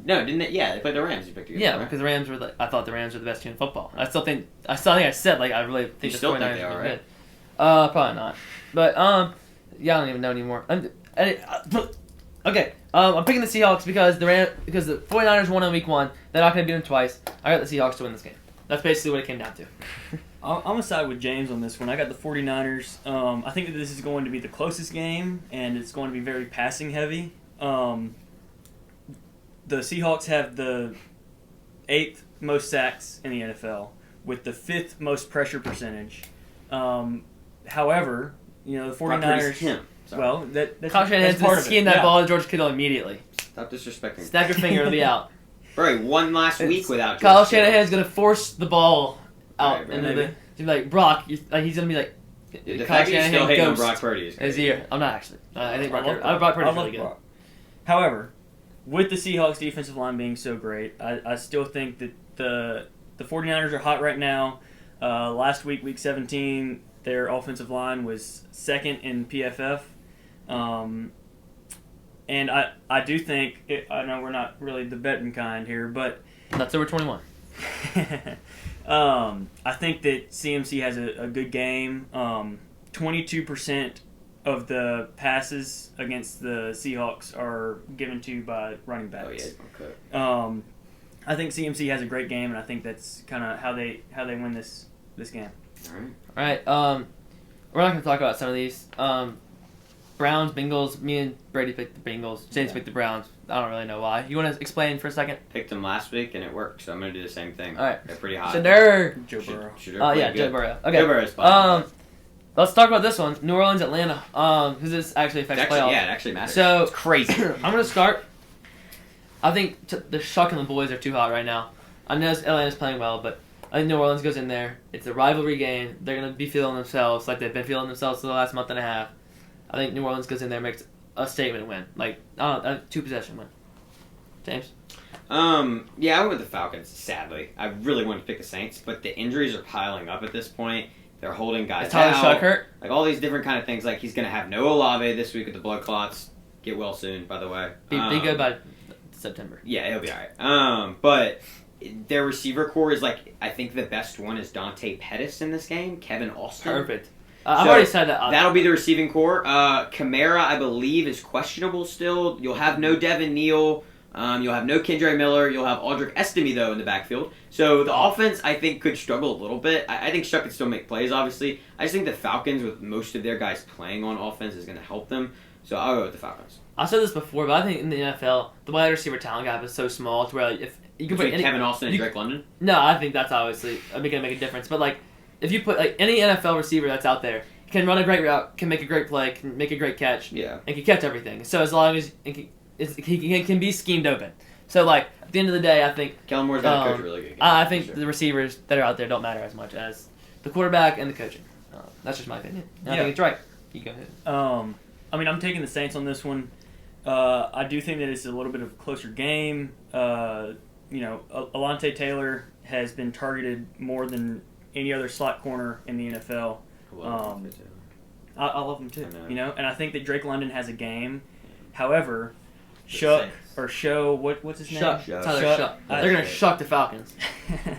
Speaker 2: No, didn't they? Yeah, they played the Rams. You picked against them, right?
Speaker 1: Because the Rams were I thought the Rams were the best team in football. I think I said, I really think the 49ers
Speaker 2: they are,
Speaker 1: right? Probably not. But, I don't even know anymore. Okay, I'm picking the Seahawks because the 49ers won in week 1. They're not going to beat them twice. I got the Seahawks to win this game. That's basically what it came down to.
Speaker 3: I'm going to side with James on this one. I got the 49ers. I think that this is going to be the closest game, and it's going to be very passing heavy. The Seahawks have the 8th most sacks in the NFL with the 5th most pressure percentage. However, the 49ers. Well, that's
Speaker 1: Kyle Shanahan's
Speaker 3: part of it.
Speaker 1: scheme that ball to George Kittle immediately.
Speaker 2: Stop disrespecting.
Speaker 1: Snap your finger, it'll be out.
Speaker 2: Bro, he won last week without
Speaker 1: Kyle Shanahan's going to force the ball out.
Speaker 2: Right,
Speaker 1: and he's like, Brock, he's going to be like,
Speaker 2: the fact that you still hate on Brock Purdy is
Speaker 1: his ear. I'm not actually. I think Brock Purdy's really good.
Speaker 3: However, with the Seahawks defensive line being so great, I still think that the 49ers are hot right now. Last week, week 17, their offensive line was second in PFF. And I do think, I know we're not really the betting kind here, but...
Speaker 1: That's over 21.
Speaker 3: I think that CMC has a good game. 22% of the passes against the Seahawks are given to by running backs.
Speaker 2: Oh, yeah. Okay.
Speaker 3: I think CMC has a great game, and I think that's kind of how they win this game.
Speaker 2: All right.
Speaker 1: We're not going to talk about some of these. Browns, Bengals. Me and Brady picked the Bengals. James picked the Browns. I don't really know why. You want to explain for a second?
Speaker 2: Picked them last week and it worked, so I'm going to do the same thing.
Speaker 1: All right.
Speaker 2: They're pretty hot.
Speaker 1: Joe Burrow.
Speaker 3: Joe Burrow.
Speaker 1: Joe Burrow. Okay.
Speaker 2: Joe Burrow's fine.
Speaker 1: Let's talk about this one. New Orleans, Atlanta. Because this actually affects playoffs.
Speaker 2: Yeah, it actually matters.
Speaker 1: So
Speaker 2: it's crazy.
Speaker 1: I'm going to start. I think the Shuck and the boys are too hot right now. I know Atlanta's playing well, but I think New Orleans goes in there. It's a rivalry game. They're going to be feeling themselves like they've been feeling themselves for the last month and a half. I think New Orleans goes in there, makes a statement win. Like, a 2-possession win. James?
Speaker 2: Yeah, I went with the Falcons, sadly. I really wanted to pick the Saints, but the injuries are piling up at this point. They're holding guys out.
Speaker 1: Is Tyler Shuck hurt?
Speaker 2: Like, all these different kind of things. Like, he's going to have no Olave this week with the blood clots. Get well soon, by the way.
Speaker 1: Be good by September.
Speaker 2: Yeah, he'll be all right. But their receiver core is, like, I think the best one is Dante Pettis in this game. Kevin Austin.
Speaker 1: Perfect. I've already said that.
Speaker 2: That'll be the receiving core. Kamara, I believe, is questionable still. You'll have no Devin Neal. You'll have no Kendre Miller. You'll have Audric Estime, though, in the backfield. So the offense, I think, could struggle a little bit. I think Shuck could still make plays, obviously. I just think the Falcons, with most of their guys playing on offense, is going to help them. So I'll go with the Falcons.
Speaker 1: I said this before, but I think in the NFL, the wide receiver talent gap is so small to where if you can put
Speaker 2: Kevin Austin and Drake London?
Speaker 1: No, I think that's obviously going to make a difference. But, like, if you put any NFL receiver that's out there, can run a great route, can make a great play, can make a great catch, and can catch everything. So as long as he can be schemed open. So, like, at the end of the day, I think...
Speaker 2: Kellen Moore's going to coach a really good game.
Speaker 1: I think the receivers that are out there don't matter as much as the quarterback and the coaching. That's just my opinion. I think it's right. You go ahead.
Speaker 3: I mean, I'm taking the Saints on this one. I do think that it's a little bit of a closer game. Alontae Taylor has been targeted more than any other slot corner in the NFL. I love him too. And I think that Drake London has a game. However, what's his name?
Speaker 1: Shuck. Tyler Shuck. They're gonna shuck the Falcons.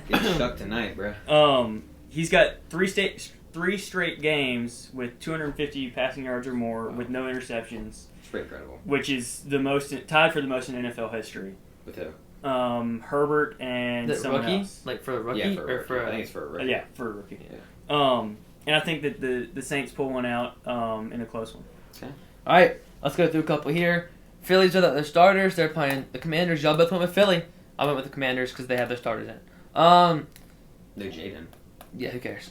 Speaker 2: Get shucked tonight, bro.
Speaker 3: He's got three straight games with 250 passing yards or more with no interceptions.
Speaker 2: It's pretty incredible.
Speaker 3: Which is tied for the most in NFL history.
Speaker 2: With who?
Speaker 3: Herbert and someone
Speaker 1: rookie?
Speaker 3: else.
Speaker 1: Like for a rookie?
Speaker 2: Yeah, for a rookie. I think it's for a rookie.
Speaker 3: Yeah, for a rookie.
Speaker 2: Yeah.
Speaker 3: And I think that the Saints pull one out in a close one.
Speaker 1: Okay. All right, let's go through a couple here. Phillies without their starters. They're playing the Commanders. Y'all both went with Philly. I went with the Commanders because they have their starters in.
Speaker 2: No Jaden.
Speaker 1: Yeah, who cares?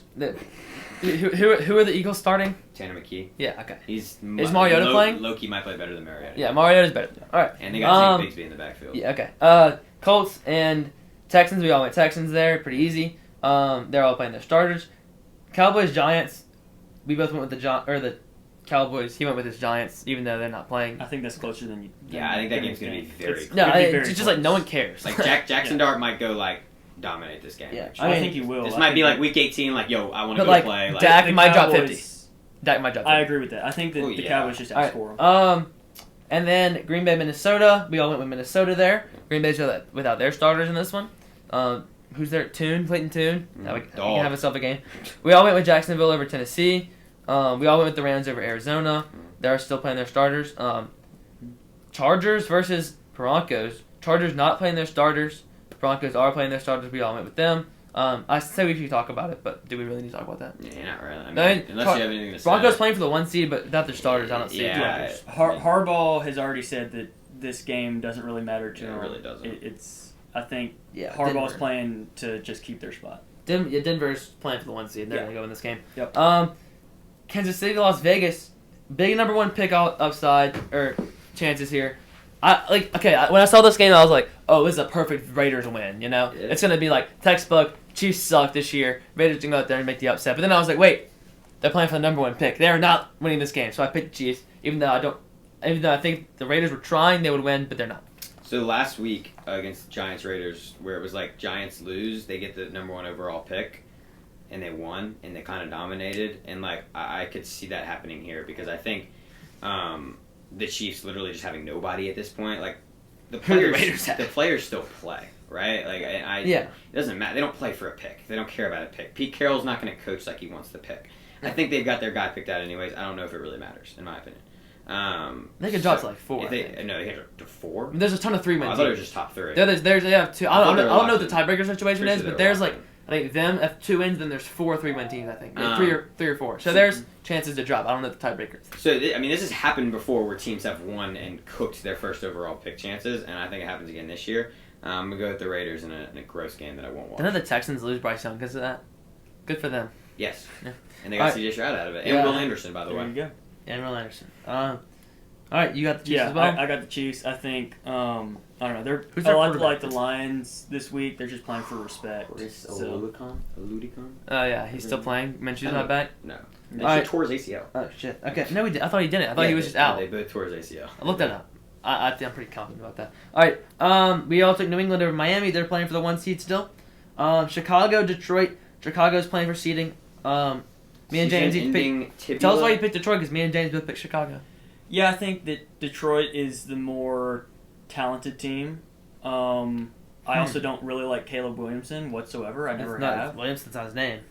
Speaker 1: Who are the Eagles starting?
Speaker 2: Tanner McKee.
Speaker 1: Yeah, okay.
Speaker 2: Is
Speaker 1: Mariota playing?
Speaker 2: Loki might play better than Mariota.
Speaker 1: Yeah, Mariota's better. All right.
Speaker 2: And they got Zeke Bigsby in the backfield.
Speaker 1: Yeah, okay. Colts and Texans. We all went Texans there. Pretty easy. They're all playing their starters. Cowboys, Giants. We both went with the Cowboys. He went with his Giants, even though they're not playing.
Speaker 3: I think that's closer than you.
Speaker 2: Yeah, I think that game's going to be very close.
Speaker 1: No, it's just like no one cares.
Speaker 2: Like Jackson Dart might go dominate this game.
Speaker 1: Yeah,
Speaker 3: I think he will.
Speaker 2: This might be like week 18. Like, yo, I want to
Speaker 1: go
Speaker 2: play. Like,
Speaker 1: Dak might drop 50. Dak might drop 50.
Speaker 3: I agree with that. I think that the Cowboys just outscore them.
Speaker 1: And then Green Bay, Minnesota. We all went with Minnesota there. Green Bay's without their starters in this one. Who's there? Clayton Tune. He can have himself a game. We all went with Jacksonville over Tennessee. We all went with the Rams over Arizona. They're still playing their starters. Chargers versus Broncos. Chargers not playing their starters. Broncos are playing their starters. We all went with them. I say we should talk about it, but do we really need to talk about that?
Speaker 2: Yeah, not really. I mean, unless you have anything to say.
Speaker 1: Broncos playing for the 1 seed, but without their starters, I don't see it.
Speaker 2: Yeah.
Speaker 3: Harbaugh has already said that this game doesn't really matter to him.
Speaker 2: It really doesn't.
Speaker 3: I think Harbaugh's playing to just keep their spot.
Speaker 1: Denver's playing for the 1 seed. They're going to go in this game.
Speaker 3: Yep.
Speaker 1: Kansas City, Las Vegas. Big number 1 pick upside, or chances here. When I saw this game, I was like, oh, this is a perfect Raiders win, Yeah. It's going to be like textbook, Chiefs suck this year, Raiders can go out there and make the upset. But then I was like, wait, they're playing for the number 1 pick. They are not winning this game. So I picked the Chiefs, even though I think the Raiders were trying, they would win, but they're not.
Speaker 2: So last week against Giants-Raiders, where it was like Giants lose, they get the number 1 overall pick. and they won and they kind of dominated, and like I could see that happening here because I think the Chiefs literally just having nobody at this point. Like the players still play, right? Like it doesn't matter. They don't play for a pick. They don't care about a pick. Pete Carroll's not going to coach like he wants the pick. I think they've got their guy picked out anyways. I don't know if it really matters, in my opinion.
Speaker 1: They could drop to like 4.
Speaker 2: No, they had to 4.
Speaker 1: There's a ton of 3-win teams.
Speaker 2: I thought it was just top 3.
Speaker 1: They have 2. I don't know what the tiebreaker situation is, but there's like I think them have 2 wins, then there's 4 3-win teams. I think 3 or 4. So there's chances to drop. I don't know the tiebreakers.
Speaker 2: So I mean, this has happened before where teams have won and cooked their first overall pick chances, and I think it happens again this year. I'm gonna go with the Raiders in a gross game that I won't watch.
Speaker 1: Didn't the Texans lose Bryce Young because of that? Good for them.
Speaker 2: Yes.
Speaker 1: Yeah.
Speaker 2: And they got C.J. Stroud out of it, and Will Anderson, by the way.
Speaker 3: There you go.
Speaker 1: And Will Anderson. All right, you got the Chiefs as well?
Speaker 3: I got the Chiefs. I think, I don't know.
Speaker 1: Who's their
Speaker 3: like the Lions this week. They're just playing for respect.
Speaker 2: Ludicon?
Speaker 1: Oh, yeah. He's still playing? Minshew's not back?
Speaker 2: No. He tore his ACL.
Speaker 1: Oh, shit. Okay. No, he did. I thought he didn't. I thought he was just out.
Speaker 2: They both tore his ACL.
Speaker 1: I looked that up. I think I'm pretty confident about that. All right. We all took New England over Miami. They're playing for the 1 seed still. Chicago, Detroit. Chicago's playing for seeding. Me and James each picked. Tell us why you picked Detroit, because me and James both picked Chicago.
Speaker 3: Yeah, I think that Detroit is the more talented team. I also don't really like Caleb Williamson whatsoever. I never have.
Speaker 1: Williamson's not his name.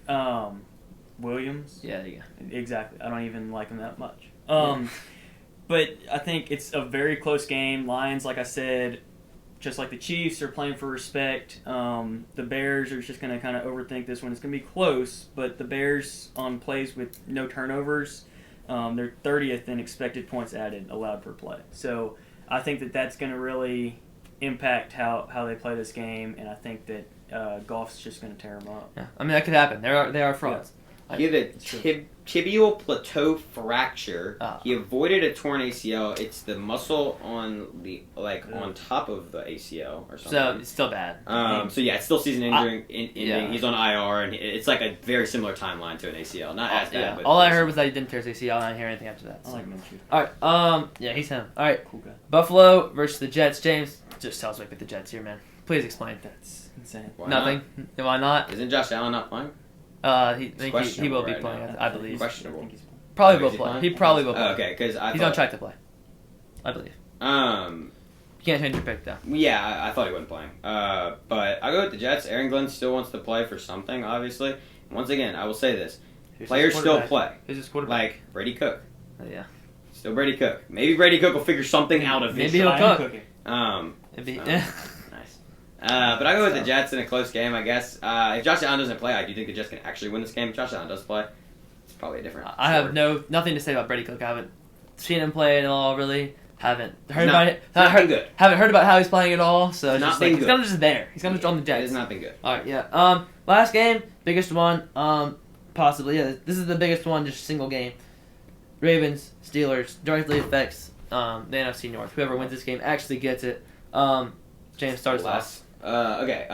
Speaker 3: Williams?
Speaker 1: Yeah, there you go.
Speaker 3: Exactly. I don't even like him that much. But I think it's a very close game. Lions, like I said, just like the Chiefs, are playing for respect. The Bears are just going to kind of overthink this one. It's going to be close, but the Bears on plays with no turnovers, they're 30th in expected points added allowed per play. So I think that that's going to really impact how they play this game, and I think that Goff's just going to tear them up.
Speaker 1: Yeah, I mean, that could happen. They are frauds.
Speaker 2: Yeah. He had a tibial plateau fracture. He avoided a torn ACL. It's the muscle on the on top of the ACL or something.
Speaker 1: So it's still bad.
Speaker 2: So yeah, it's still season ending. Yeah. He's on IR, and it's like a very similar timeline to an ACL. Not as bad.
Speaker 1: Yeah.
Speaker 2: But
Speaker 1: all I heard was that he didn't tear his ACL. I didn't hear anything after that.
Speaker 3: I like Minshew.
Speaker 1: All right. Yeah, he's him. All right.
Speaker 3: Cool guy. Buffalo
Speaker 1: versus the Jets. James, just tell us why you picked the Jets here, man. Please explain.
Speaker 3: That's insane.
Speaker 1: Nothing. Why not?
Speaker 2: Isn't Josh Allen not playing?
Speaker 1: He will be playing, I believe.
Speaker 2: Questionable.
Speaker 1: Probably will play. He probably will play.
Speaker 2: Okay, because
Speaker 1: he's on track to play. I believe. You can't change your pick though.
Speaker 2: Yeah, I thought he wasn't playing. But I'll go with the Jets. Aaron Glenn still wants to play for something, obviously. Once again, I will say this: players still play.
Speaker 1: Who's his quarterback?
Speaker 2: Like Brady Cook.
Speaker 1: Yeah.
Speaker 2: Still Brady Cook. Maybe Brady Cook will figure something out of this.
Speaker 1: Maybe he'll cook.
Speaker 2: Nice. But I go with the Jets in a close game, I guess. If Josh Allen doesn't play, I do think the Jets can actually win this game. If Josh Allen does play, it's probably a different
Speaker 1: I have nothing to say about Brady Cook. I haven't seen him play at all, really. Haven't heard about it. Haven't heard about how he's playing at all. So he's kind of just there. He's kind of on the Jets.
Speaker 2: It has not been good.
Speaker 1: All right, yeah. Last game, biggest one, possibly. Yeah, this is the biggest one, just single game. Ravens, Steelers directly affects the NFC North. Whoever wins this game actually gets it. James, start us off.
Speaker 4: Okay.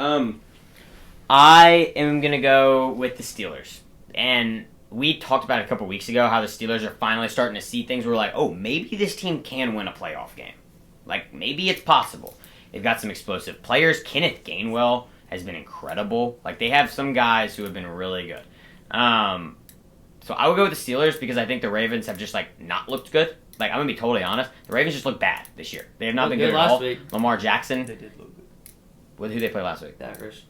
Speaker 4: I am gonna go with the Steelers, and we talked about it a couple weeks ago how the Steelers are finally starting to see things. We're like, oh, maybe this team can win a playoff game. Like, maybe it's possible. They've got some explosive players. Kenneth Gainwell has been incredible. Like, they have some guys who have been really good. So I would go with the Steelers because I think the Ravens have just, like, not looked good. Like, I'm going to be totally honest. The Ravens just look bad this year. They have not been good at all.
Speaker 1: Week.
Speaker 4: Lamar Jackson.
Speaker 3: They did look good.
Speaker 4: Who they play last week?
Speaker 1: Packers.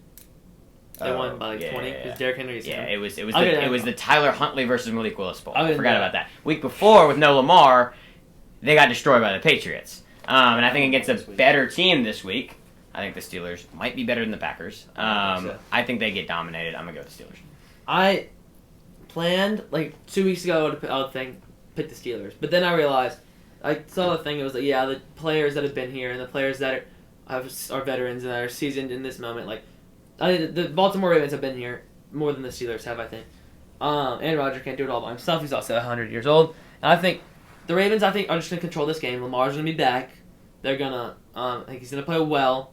Speaker 1: They won by like 20 because Derrick Henry.
Speaker 4: Yeah, it was the Tyler Huntley versus Malik Willis Bowl. I forgot about that. Week before with no Lamar, they got destroyed by the Patriots. And I think against a better team this week, I think the Steelers might be better than the Packers. I think they get dominated. I'm gonna go with the Steelers.
Speaker 1: I planned like 2 weeks ago I would pick the Steelers, but then I realized I saw the thing. It was like the players that have been here and the players that are veterans and that are seasoned in this moment, like. The Baltimore Ravens have been here more than the Steelers have, I think. Aaron Rodgers can't do it all by himself. He's also 100 years old. And I think the Ravens, are just going to control this game. Lamar's going to be back. They're going to, I think he's going to play well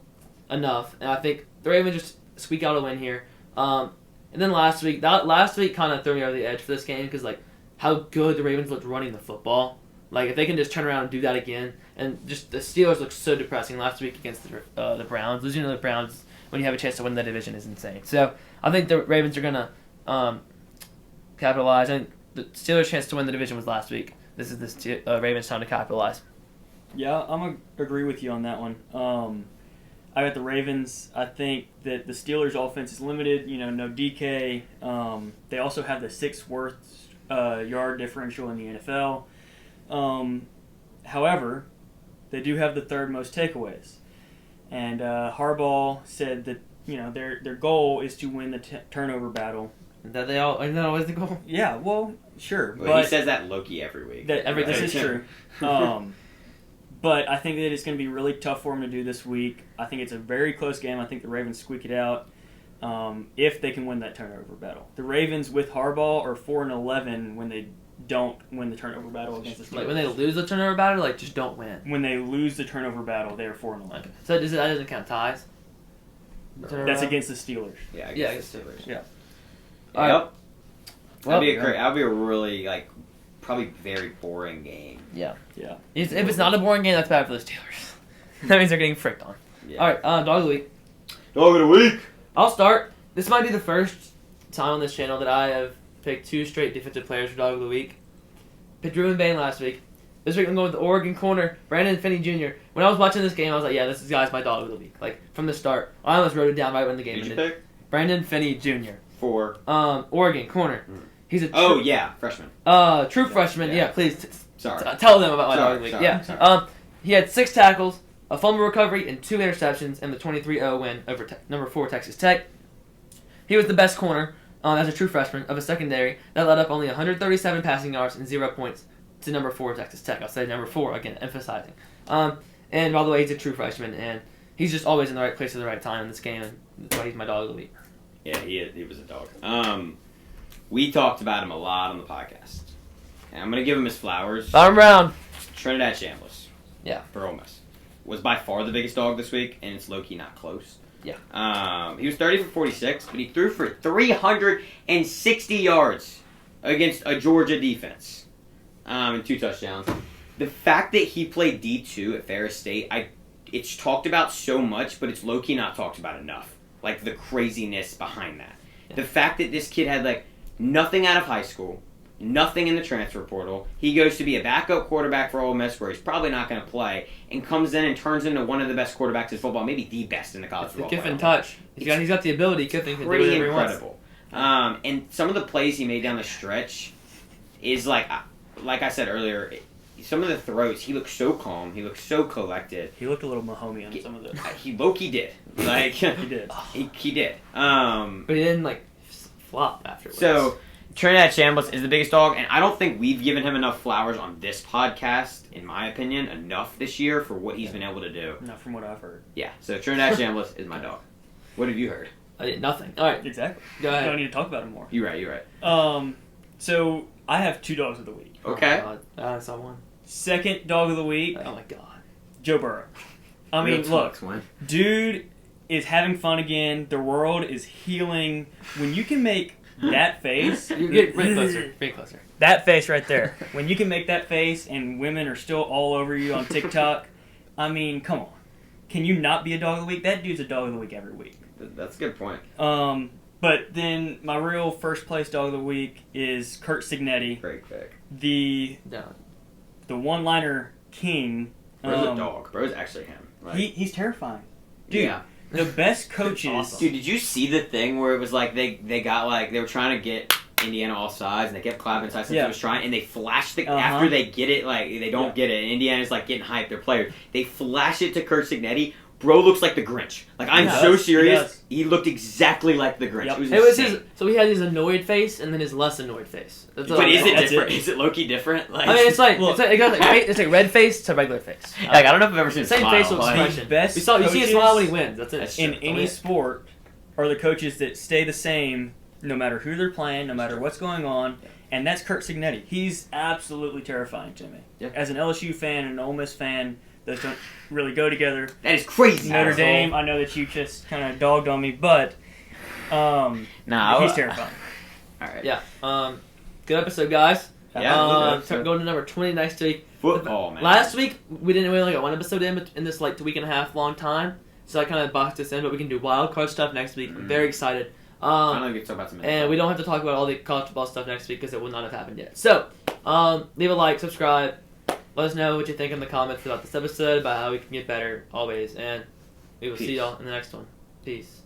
Speaker 1: enough. And I think the Ravens just squeak out a win here. And then last week kind of threw me over the edge for this game because, like, how good the Ravens looked running the football. Like, if they can just turn around and do that again. And just the Steelers looked so depressing last week against the Browns. Losing to the Browns when you have a chance to win the division is insane. So I think the Ravens are going to capitalize. And the Steelers' chance to win the division was last week. This is the Ravens' time to capitalize.
Speaker 3: Yeah, I'm going to agree with you on that one. I got the Ravens. I think that the Steelers' offense is limited. No DK. They also have the 6th worst yard differential in the NFL. However, they do have the 3rd most takeaways. And Harbaugh said that their goal is to win the turnover battle.
Speaker 1: That they all isn't that always the goal?
Speaker 3: Yeah, well, sure.
Speaker 2: Well,
Speaker 3: but
Speaker 2: he says that Loki every week.
Speaker 3: This is true. But I think that it's going to be really tough for them to do this week. I think it's a very close game. I think the Ravens squeak it out if they can win that turnover battle. The Ravens with Harbaugh are 4-11 when they don't win the turnover battle against the Steelers.
Speaker 1: Like when they lose the turnover battle, like just don't win.
Speaker 3: When they lose the turnover battle, they are 4-11.
Speaker 1: Okay. So that doesn't count ties?
Speaker 3: That's against the Steelers.
Speaker 2: Yeah,
Speaker 1: against the Steelers.
Speaker 3: Yeah.
Speaker 2: All right. Well, that'd be a really probably very boring game.
Speaker 1: Yeah.
Speaker 3: Yeah.
Speaker 1: If it's not a boring game, that's bad for the Steelers. That means they're getting fricked on.
Speaker 2: Yeah.
Speaker 1: All right, Dog of the Week.
Speaker 2: Dog of the Week.
Speaker 1: I'll start. This might be the first time on this channel that I have picked 2 straight defensive players for Dog of the Week. Picked Ruben Bain last week. This week I'm going with the Oregon corner, Brandon Finney Jr. When I was watching this game, I was like, yeah, this guy's my Dog of the Week. Like, from the start. I almost wrote it down right when the game ended.
Speaker 2: Did you pick?
Speaker 1: Brandon Finney Jr.
Speaker 2: For?
Speaker 1: Oregon corner. He's a
Speaker 2: freshman.
Speaker 1: True freshman. Yeah, please
Speaker 2: Sorry.
Speaker 1: Tell them about my Dog of the Week. Yeah.
Speaker 2: Sorry.
Speaker 1: He had 6 tackles, a fumble recovery, and 2 interceptions in the 23-0 win over number 4 Texas Tech. He was the best corner as a true freshman of a secondary that led up only 137 passing yards and 0 points to number 4 Texas Tech. I'll say number 4 again, emphasizing. And by the way, he's a true freshman, and he's just always in the right place at the right time in this game, and that's why he's my Dog of the Week.
Speaker 2: Yeah, he was a dog. We talked about him a lot on the podcast. And I'm going to give him his flowers.
Speaker 1: Bottom round.
Speaker 2: Trinidad Chambliss.
Speaker 1: Yeah.
Speaker 2: For Ole Miss. Was by far the biggest dog this week, and it's low-key not close.
Speaker 1: Yeah.
Speaker 2: He was 30 for 46, but he threw for 360 yards against a Georgia defense. And 2 touchdowns. The fact that he played D2 at Ferris State, it's talked about so much, but it's low-key not talked about enough. Like, the craziness behind that. Yeah. The fact that this kid had, nothing out of high school, nothing in the transfer portal. He goes to be a backup quarterback for Ole Miss where he's probably not going to play, and comes in and turns into one of the best quarterbacks in football, maybe the best in the college football.
Speaker 1: The Kiffin touch. He's got the ability. Kiffin can do whatever he wants.
Speaker 2: Incredible. And some of the plays he made down the stretch is like I said earlier, some of the throws, he looked so calm. He looked so collected.
Speaker 3: He looked a little Mahomey on some of those.
Speaker 2: He low-key did.
Speaker 3: He did.
Speaker 2: He did.
Speaker 1: But he didn't, flop afterwards.
Speaker 2: So, Trinidad Chambliss is the biggest dog, and I don't think we've given him enough flowers on this podcast, in my opinion, enough this year for what he's been able to do.
Speaker 3: Not from what I've heard.
Speaker 2: Yeah, so Trinidad Chambliss is my dog. What have you heard?
Speaker 1: I did nothing. All right.
Speaker 3: Exactly.
Speaker 1: Go ahead.
Speaker 3: I don't need to talk about him more.
Speaker 2: You're right.
Speaker 3: So, I have 2 dogs of the week.
Speaker 2: Okay.
Speaker 1: Oh, God. I saw one.
Speaker 3: Second dog of the week.
Speaker 1: Oh, my God.
Speaker 3: Joe Burrow. I mean, look. Dude is having fun again. The world is healing. When you can make that face...
Speaker 1: You get right closer. Bring closer.
Speaker 3: That face right there. When you can make that face and women are still all over you on TikTok, I mean, come on. Can you not be a dog of the week? That dude's a dog of the week every week.
Speaker 2: That's a good point.
Speaker 3: But then my real first place dog of the week is Kurt Signetti.
Speaker 2: Great pick.
Speaker 3: The one-liner king.
Speaker 2: Bro's a dog. Bro's actually him.
Speaker 3: He's terrifying. Dude,
Speaker 2: yeah.
Speaker 3: The best coaches.
Speaker 2: Awesome. Dude, did you see the thing where it was they got they were trying to get Indiana all sides and they kept clapping sides since it was trying and they flashed it after they get it, they don't get it. And Indiana's getting hyped, their players. They flash it to Kurt Signetti. Bro looks like the Grinch. I'm so serious. He looked exactly like the Grinch.
Speaker 1: Yep.
Speaker 2: It was
Speaker 1: his. So he had his annoyed face and then his less annoyed face.
Speaker 2: But is it different? Is it low-key different?
Speaker 1: I mean, it's like red face to regular face.
Speaker 2: I don't know if I've ever seen
Speaker 1: same
Speaker 2: smile.
Speaker 1: facial expression. You see a smile when he wins. That's it.
Speaker 3: In any sport, are the coaches that stay the same no matter who they're playing, no matter what's going on. And that's Kurt Signetti. He's absolutely terrifying to me.
Speaker 2: Yeah.
Speaker 3: As an LSU fan and an Ole Miss fan, those don't really go together.
Speaker 2: That is crazy.
Speaker 3: Notre Dame, I know that you just kind of dogged on me, but he's terrifying.
Speaker 2: All right.
Speaker 1: Yeah. Good episode, guys.
Speaker 2: Yeah.
Speaker 1: Going to number 20 next week.
Speaker 2: Football, man.
Speaker 1: Last week, we only got one episode in this 2.5 week long time, so I kind of boxed this in, but we can do wild card stuff next week. I'm very excited.
Speaker 2: Finally, we can talk about some.
Speaker 1: And we don't have to talk about all the college football stuff next week because it will not have happened yet. So, leave a like, subscribe. Let us know what you think in the comments about this episode, about how we can get better always. And we will see y'all in the next one. Peace.